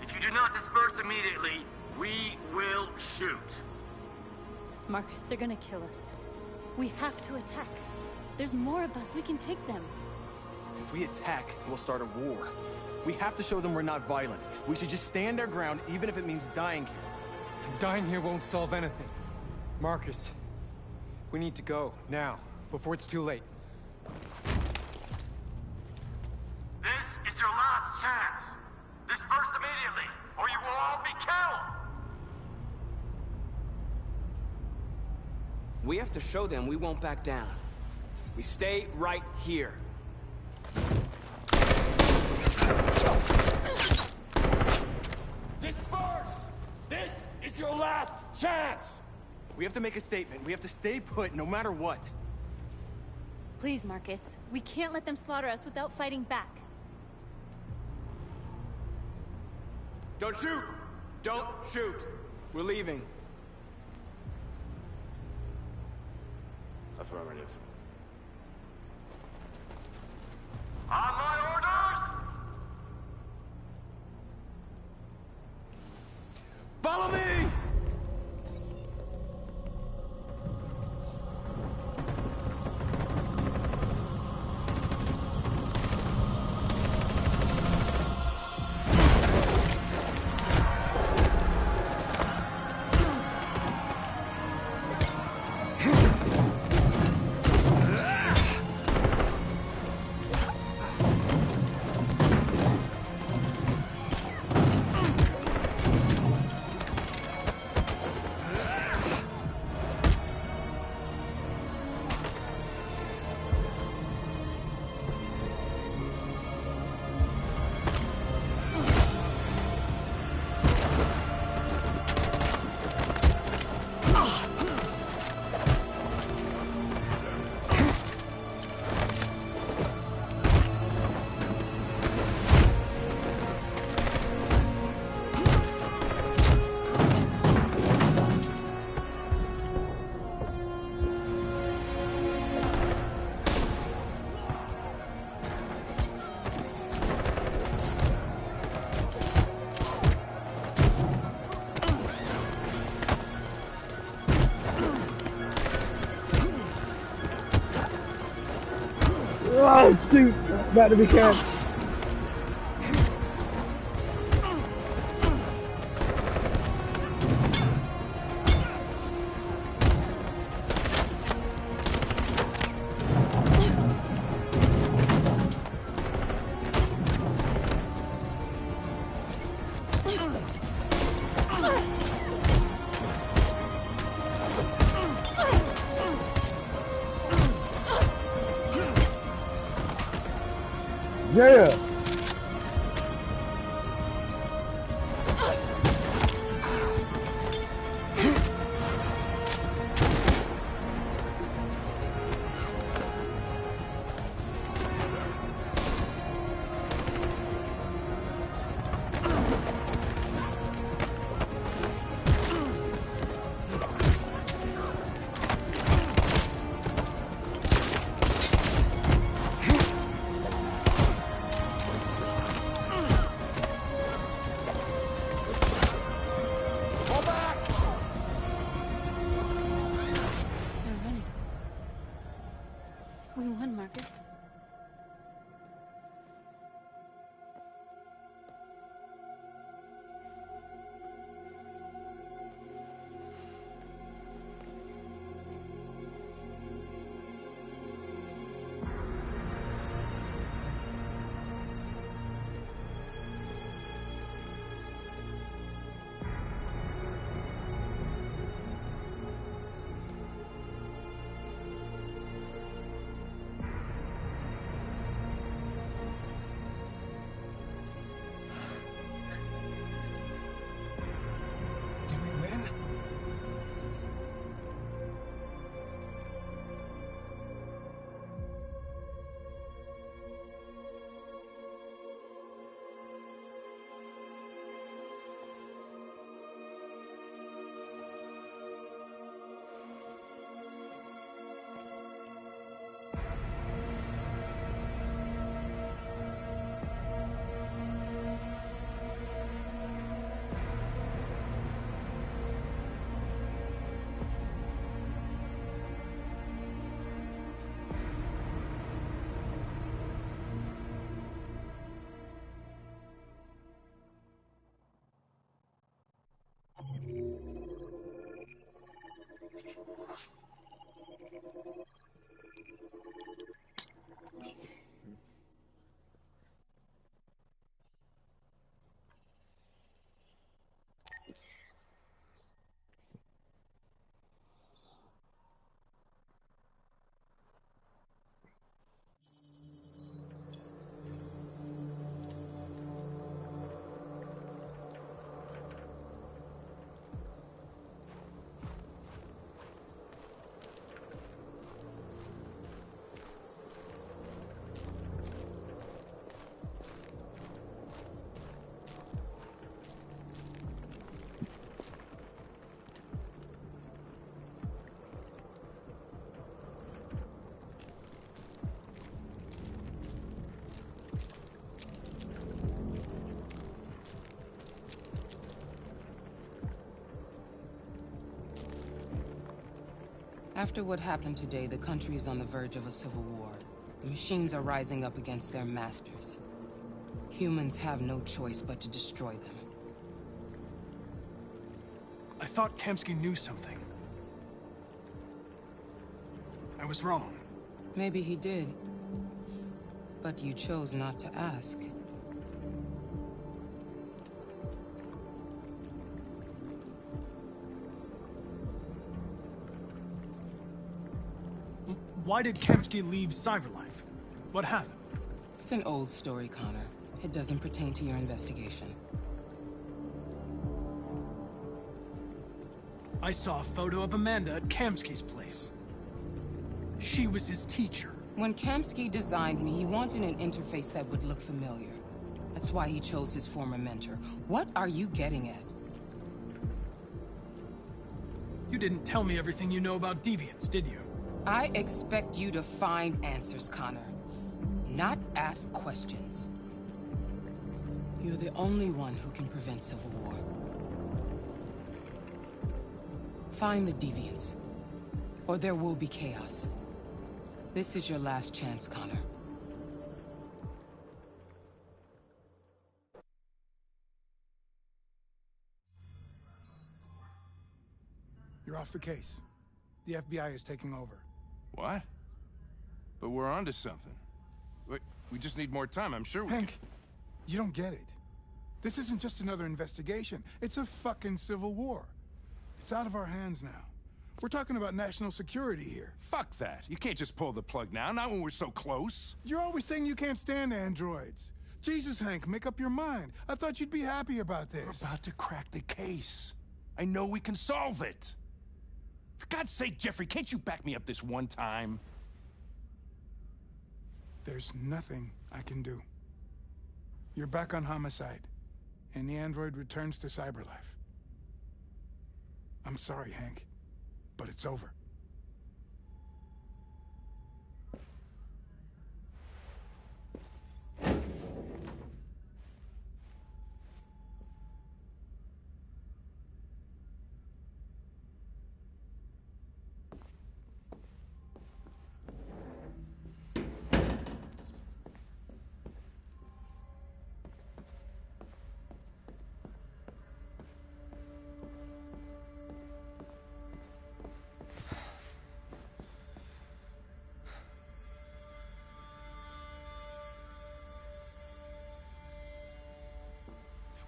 If you do not disperse immediately, we will shoot. Marcus, they're gonna kill us. We have to attack. There's more of us. We can take them. If we attack, we'll start a war. We have to show them we're not violent. We should just stand our ground, even if it means dying here. Dying here won't solve anything. Marcus, we need to go, now, before it's too late. This is your last chance. Disperse immediately, or you will all be killed. We have to show them we won't back down. We stay right here. Disperse! This is your last chance! We have to make a statement. We have to stay put, no matter what. Please, Marcus. We can't let them slaughter us without fighting back. Don't shoot! Don't shoot! We're leaving. Affirmative. On my orders! Follow me! Oh shoot! About to be capped. Yeah. We won, Marcus. After what happened today, the country is on the verge of a civil war. The machines are rising up against their masters. Humans have no choice but to destroy them. I thought Kamsky knew something. I was wrong. Maybe he did. But you chose not to ask. Why did Kamsky leave Cyberlife? What happened? It's an old story, Connor. It doesn't pertain to your investigation. I saw a photo of Amanda at Kamsky's place. She was his teacher. When Kamsky designed me, he wanted an interface that would look familiar. That's why he chose his former mentor. What are you getting at? You didn't tell me everything you know about deviants, did you? I expect you to find answers, Connor. Not ask questions. You're the only one who can prevent civil war. Find the deviants, or there will be chaos. This is your last chance, Connor. You're off the case. The FBI is taking over. What? But we're onto something. Wait, we just need more time. I'm sure we Hank, you don't get it. This isn't just another investigation. It's a fucking civil war. It's out of our hands now. We're talking about national security here. Fuck that. You can't just pull the plug now, not when we're so close. You're always saying you can't stand androids. Jesus, Hank, make up your mind. I thought you'd be happy about this. We're about to crack the case. I know we can solve it. For God's sake, Jeffrey, can't you back me up this one time? There's nothing I can do. You're back on homicide, and the android returns to cyberlife. I'm sorry, Hank, but it's over.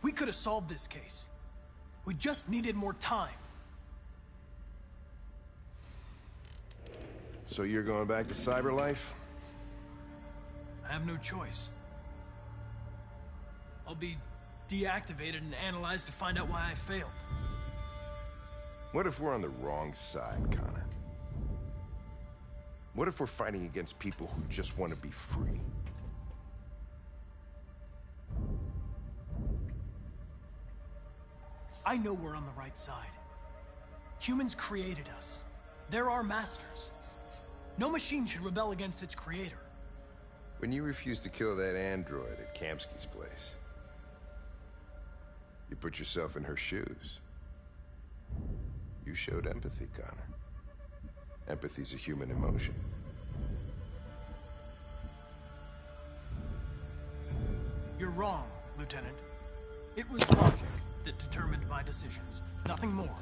We could have solved this case. We just needed more time. So you're going back to cyberlife? I have no choice. I'll be deactivated and analyzed to find out why I failed. What if we're on the wrong side, Connor? What if we're fighting against people who just want to be free? I know we're on the right side. Humans created us. They're our masters. No machine should rebel against its creator. When you refused to kill that android at Kamsky's place, you put yourself in her shoes. You showed empathy, Connor. Empathy's a human emotion. You're wrong, Lieutenant. It was logic that determined my decisions, nothing more.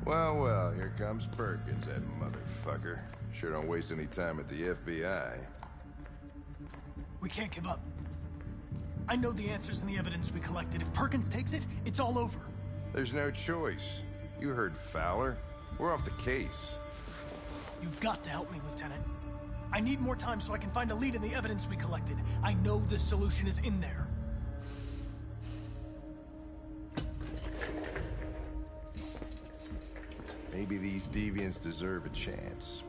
Well, well, here comes Perkins, that motherfucker. Sure don't waste any time at the FBI. We can't give up. I know the answers and the evidence we collected. If Perkins takes it, it's all over. There's no choice. You heard Fowler. We're off the case. You've got to help me, Lieutenant. I need more time so I can find a lead in the evidence we collected. I know the solution is in there. Maybe these deviants deserve a chance.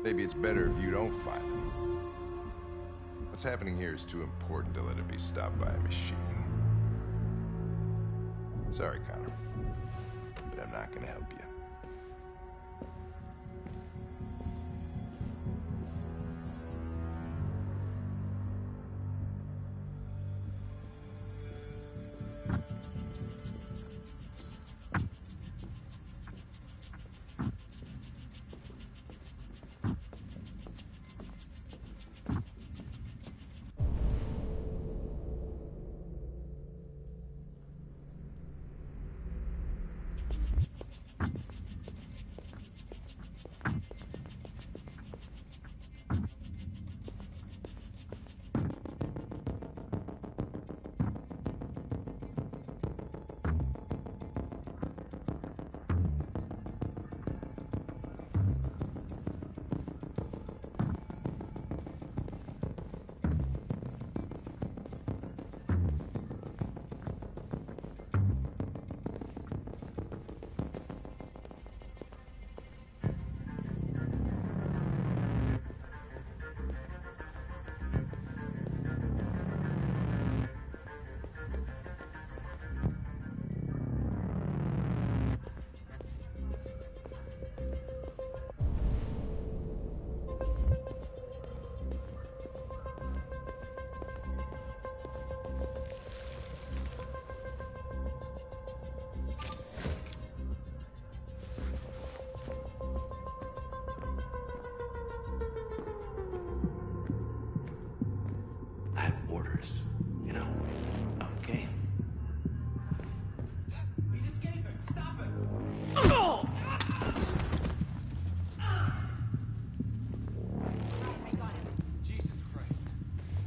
Maybe it's better if you don't find them. What's happening here is too important to let it be stopped by a machine. Sorry, Connor, but I'm not gonna help you.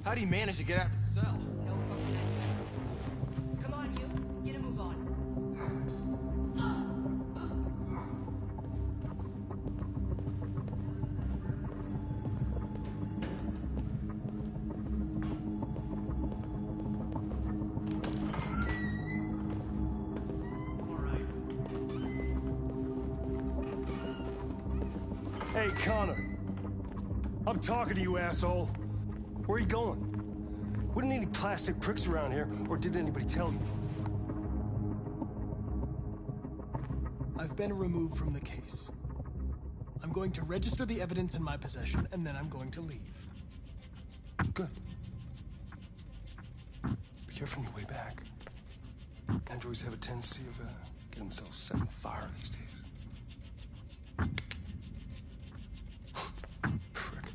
How'd he manage to get out of the cell? No fucking idea. Come on, you. Get a move on. Hey, Connor. I'm talking to you, asshole. Where are you going? Wouldn't any plastic pricks around here, or did anybody tell you? I've been removed from the case. I'm going to register the evidence in my possession, and then I'm going to leave. Good. Be careful on your way back. Androids have a tendency of getting themselves set on fire these days. Frick.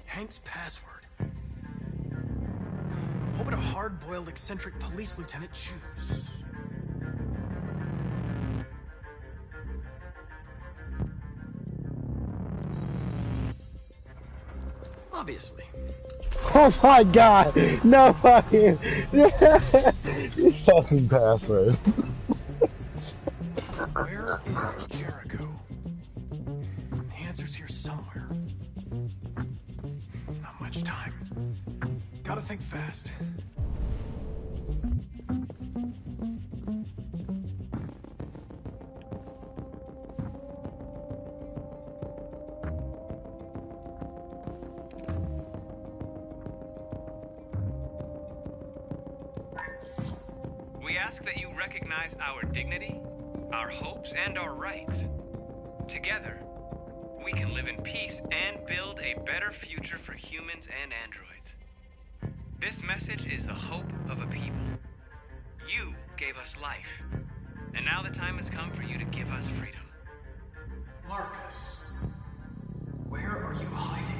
Hank's password. What would a hard-boiled, eccentric police lieutenant choose? Obviously. Oh my god! No fucking... Your fucking password. Where is Jericho? The answer's here somewhere. Not much time. Gotta think fast. We ask that you recognize our dignity, our hopes, and our rights. Together, we can live in peace and build a better future for humans and androids. This message is the hope of a people. You gave us life, and now the time has come for you to give us freedom. Marcus, where are you hiding?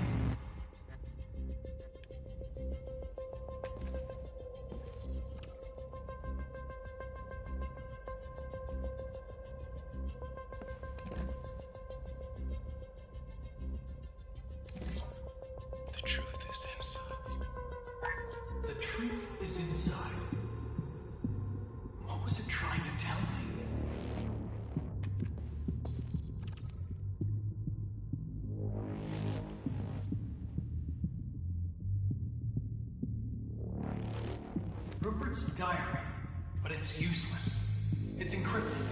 The truth is inside. The truth is inside. What was it trying to tell me? Rupert's diary, but it's useless. It's encrypted.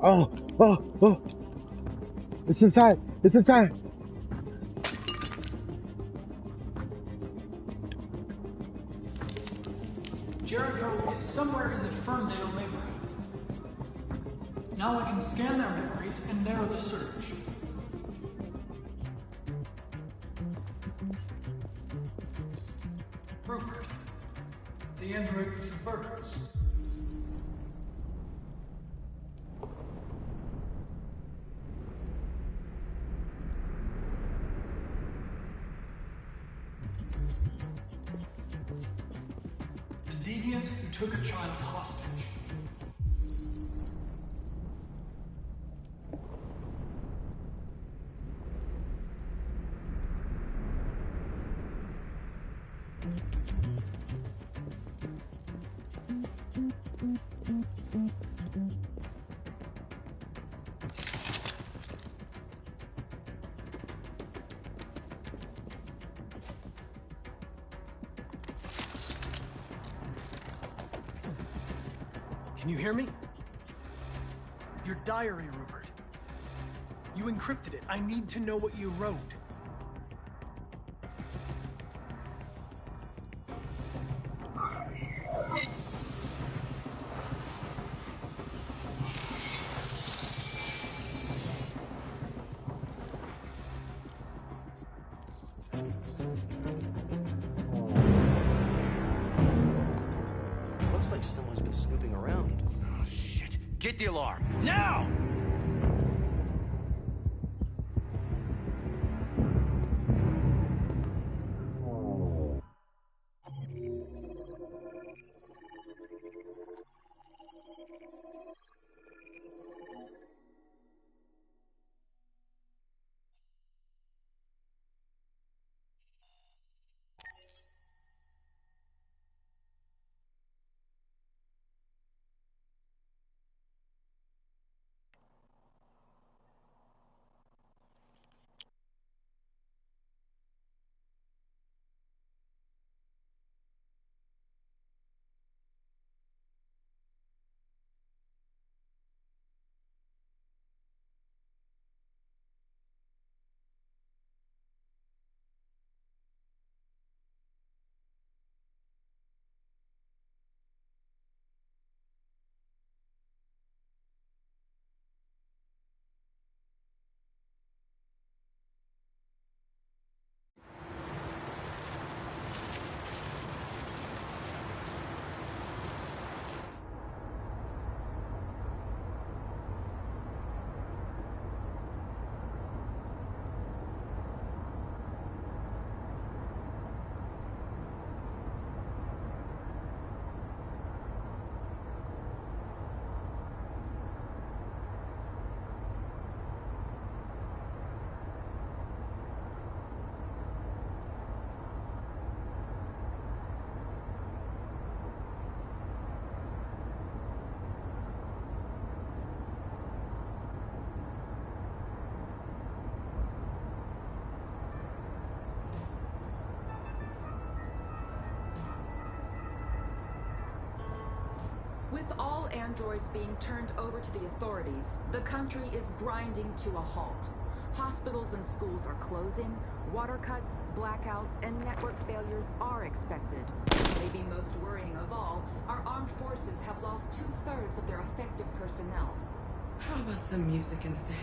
Oh, oh, oh. It's inside. It's inside. Jericho is somewhere in the Ferndale neighborhood. Now I can scan their memories and narrow the search. Rupert, the android with the birds. The deviant who took a child hostage. Can you hear me? Your diary, Rupert. You encrypted it. I need to know what you wrote. Looks like someone's been snooping around. Oh, shit. Get the alarm. Now! With all androids being turned over to the authorities, the country is grinding to a halt. Hospitals and schools are closing, water cuts, blackouts, and network failures are expected. Maybe most worrying of all, our armed forces have lost 2/3 of their effective personnel. How about some music instead?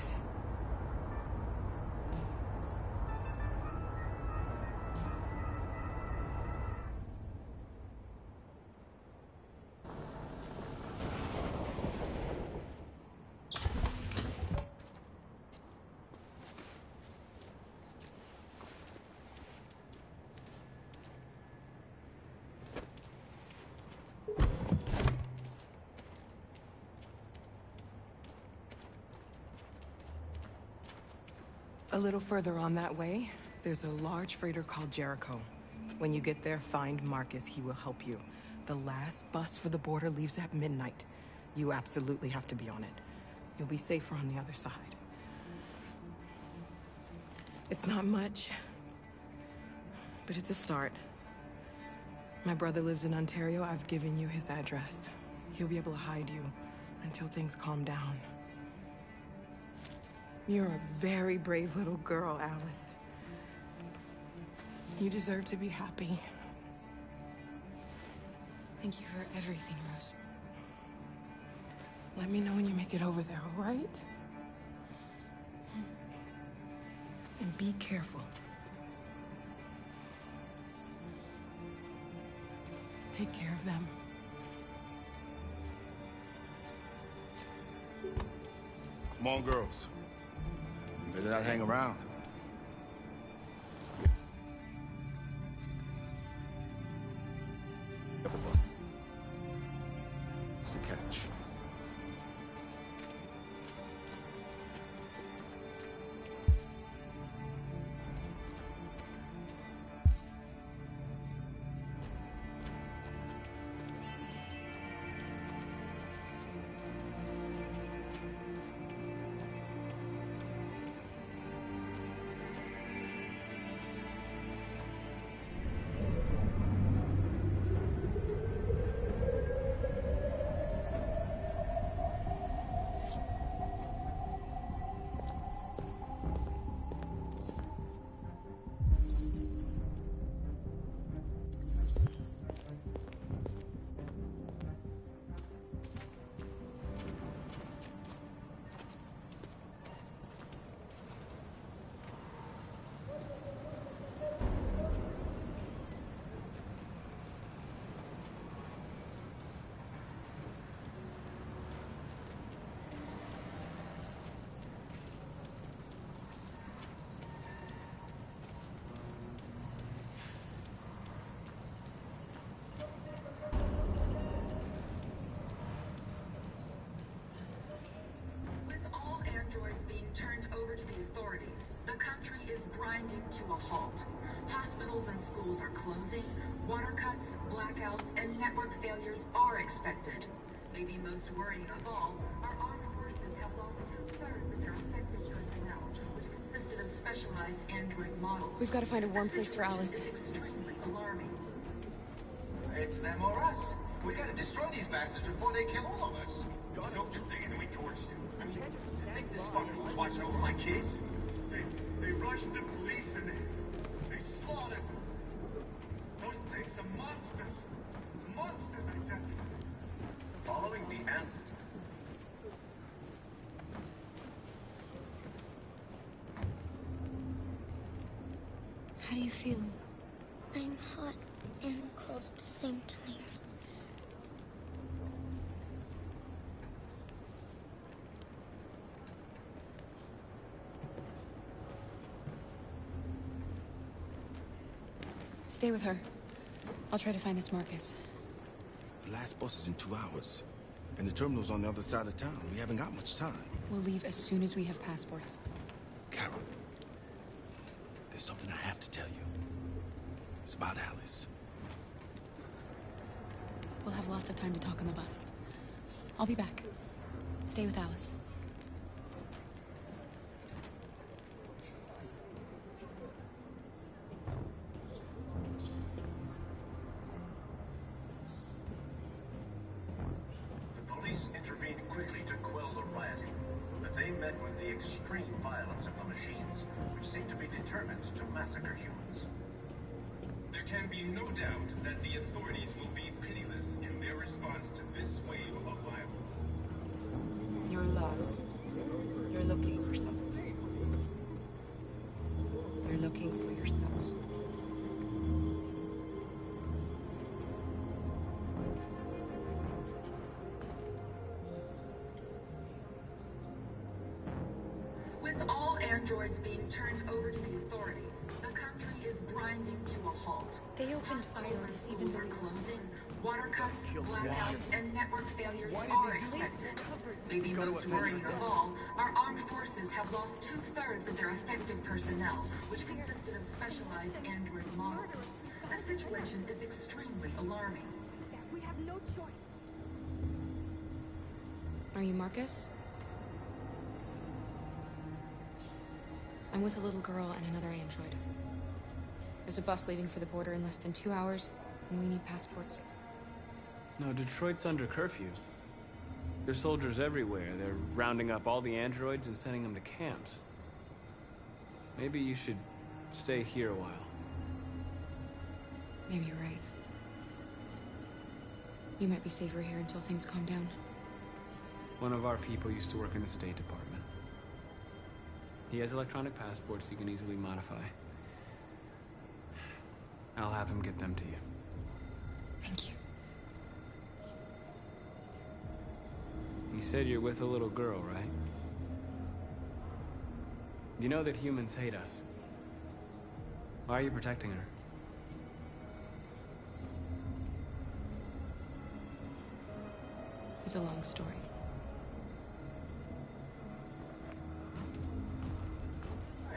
A little further on that way, there's a large freighter called Jericho. When you get there, find Marcus. He will help you. The last bus for the border leaves at midnight. You absolutely have to be on it. You'll be safer on the other side. It's not much, but it's a start. My brother lives in Ontario. I've given you his address. He'll be able to hide you until things calm down. You're a very brave little girl, Alice. You deserve to be happy. Thank you for everything, Rose. Let me know when you make it over there, all right? And be careful. Take care of them. Come on, girls. You better not hang around. It's a catch. turned over to the authorities. The country is grinding to a halt. Hospitals and schools are closing. Water cuts, blackouts, and network failures are expected. Maybe most worrying of all, our armed forces have lost 2/3 of their effective personnel, which consisted of specialized android models. We've got to find a warm place for Alice. It's extremely alarming. It's them or us. We gotta destroy these bastards before they kill all of us. We soaked the thing and then we torched it. I mean, you think this fucker was watching over my kids? They rushed the police and they slaughtered them. Those things are monsters. Monsters, I tell you. Following the end. How do you feel? I'm hot and cold at the same time. Stay with her. I'll try to find this Marcus. The last bus is in 2 hours. And the terminal's on the other side of town. We haven't got much time. We'll leave as soon as we have passports. Carol, there's something I have to tell you. It's about Alice. We'll have lots of time to talk on the bus. I'll be back. Stay with Alice. Extreme violence of the machines, which seem to be determined to massacre humans. There can be no doubt that the authorities will be pitiless in their response to this wave of violence. You're lost. You're looking for something. You're looking for yourself. Androids being turned over to the authorities. The country is grinding to a halt. They opened fire on us even though are closing. Water cuts, blackouts, and network failures are expected. Maybe most worrying of all, our armed forces have lost 2/3 of their effective personnel, which consisted of specialized android models. The situation is extremely alarming. We have no choice. Are you Marcus? I'm with a little girl and another android. There's a bus leaving for the border in less than 2 hours, and we need passports. No, Detroit's under curfew. There's soldiers everywhere. They're rounding up all the androids and sending them to camps. Maybe you should stay here a while. Maybe you're right. You might be safer here until things calm down. One of our people used to work in the State Department. He has electronic passports he can easily modify. I'll have him get them to you. Thank you. You said you're with a little girl, right? You know that humans hate us. Why are you protecting her? It's a long story.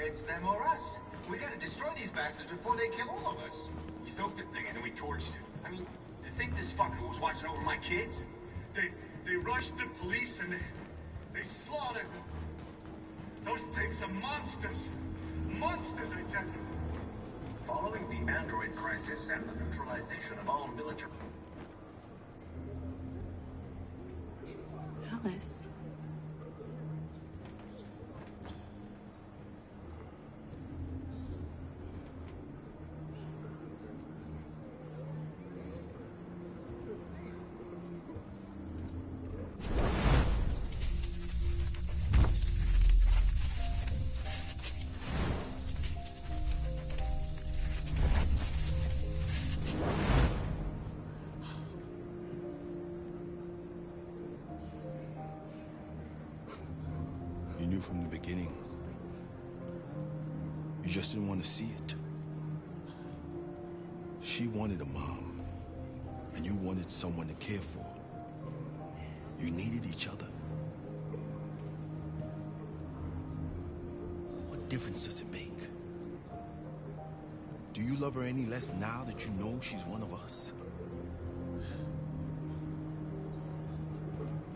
It's them or us. We gotta destroy these bastards before they kill all of us. We soaked the thing and then we torched it. I mean, to think this fucker was watching over my kids? They rushed the police and they slaughtered them. Those things are monsters. Monsters, I tell you. Following the android crisis and the neutralization of all military... Alice. You knew from the beginning. You just didn't want to see it. She wanted a mom, and you wanted someone to care for. You needed each other. difference does it make? Do you love her any less now that you know she's one of us?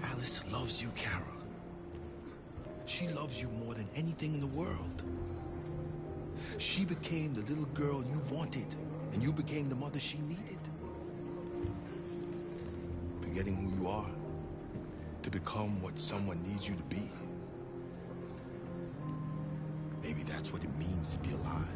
Alice loves you, Kara. She loves you more than anything in the world. She became the little girl you wanted, and you became the mother she needed. Forgetting who you are to become what someone needs you to be. Maybe that's what it means to be alive.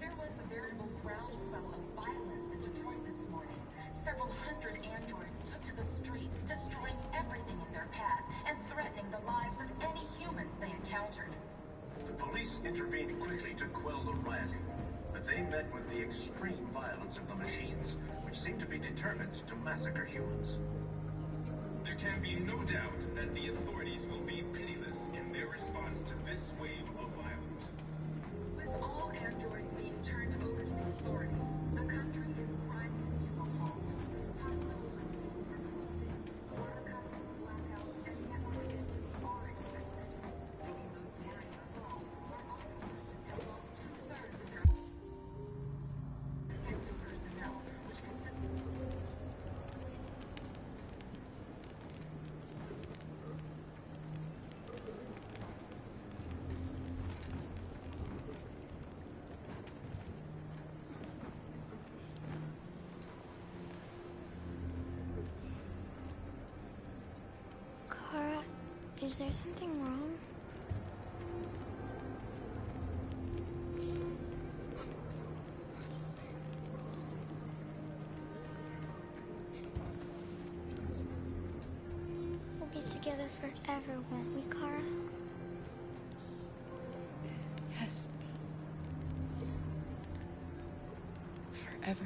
There was a veritable groundswell of violence in Detroit this morning. Several hundred androids took to the streets, destroying everything in their path and threatening the lives of any humans they encountered. The police intervened quickly to quell the rioting, but they met with the extreme violence of the machines, which seem to be determined to massacre humans. There can be no doubt that the authorities will be pitiless in their response to this wave of violence. With all androids being turned over to the authorities, the country is grinding to a halt. Hospitals and schools are closing. Water cuts, blackouts, and network issues are expected. Making those behind the wall, our operations have lost 2/3 of their active personnel, which consists Kara, is there something wrong? We'll be together forever, won't we, Kara? Yes. Forever.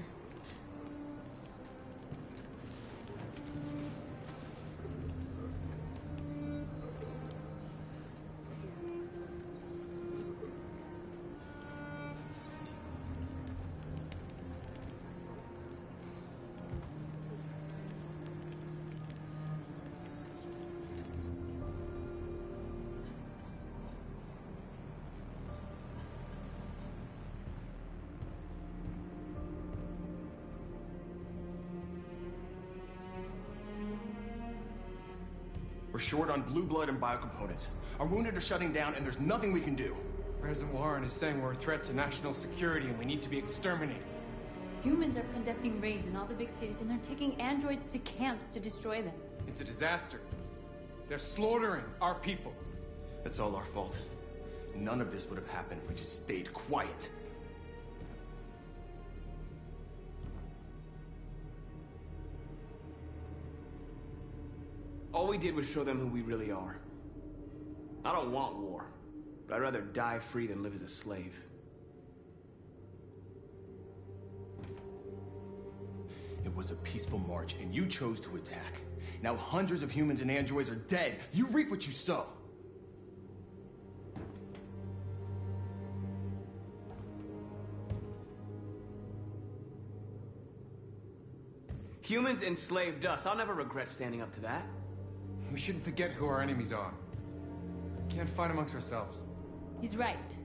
We're short on blue blood and biocomponents. Our wounded are shutting down, and there's nothing we can do. President Warren is saying we're a threat to national security and we need to be exterminated. Humans are conducting raids in all the big cities, and they're taking androids to camps to destroy them. It's a disaster. They're slaughtering our people. It's all our fault. None of this would have happened if we just stayed quiet. All we did was show them who we really are. I don't want war, but I'd rather die free than live as a slave. It was a peaceful march, and you chose to attack. Now hundreds of humans and androids are dead. You reap what you sow. Humans enslaved us. I'll never regret standing up to that. We shouldn't forget who our enemies are. We can't fight amongst ourselves. He's right.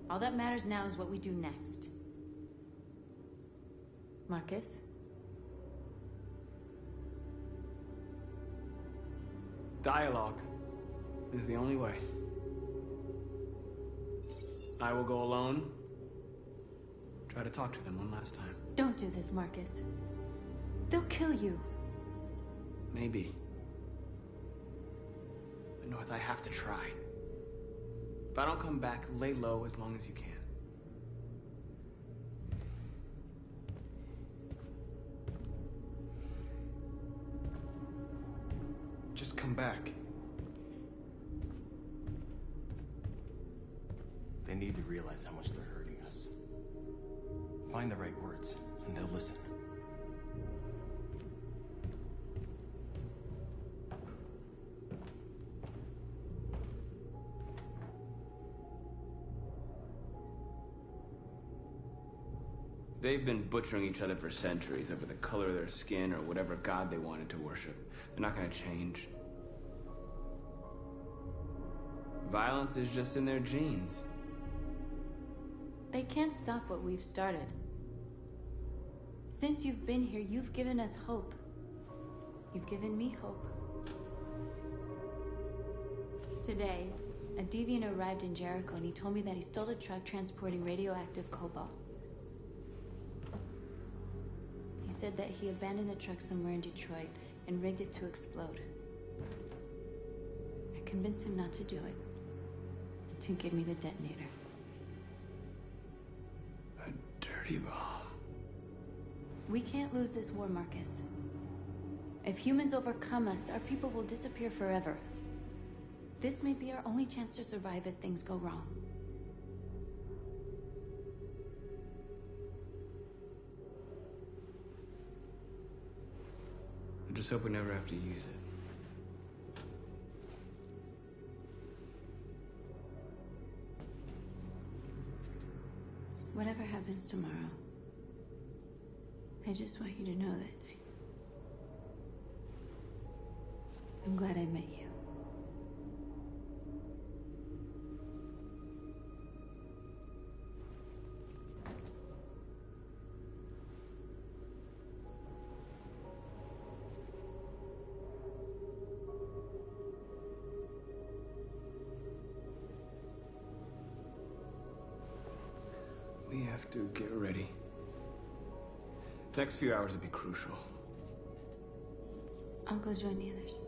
All that matters now is what we do next. Marcus? Dialogue is the only way. I will go alone. Try to talk to them one last time. Don't do this, Marcus. They'll kill you. Maybe. But North, I have to try. If I don't come back, lay low as long as you can. Just come back. They need to realize how much they're hurting us. Find the right words, and they'll listen. They've been butchering each other for centuries over the color of their skin or whatever god they wanted to worship. They're not gonna change. Violence is just in their genes. They can't stop what we've started. Since you've been here, you've given us hope. You've given me hope. Today, a deviant arrived in Jericho and he told me that he stole a truck transporting radioactive cobalt. He said that he abandoned the truck somewhere in Detroit and rigged it to explode. I convinced him not to do it, to give me the detonator. A dirty bomb. We can't lose this war, Marcus. If humans overcome us, our people will disappear forever. This may be our only chance to survive if things go wrong. I just hope we never have to use it. Whatever happens tomorrow, I just want you to know that I'm glad I met you. We have to get ready. Next few hours will be crucial. I'll go join the others.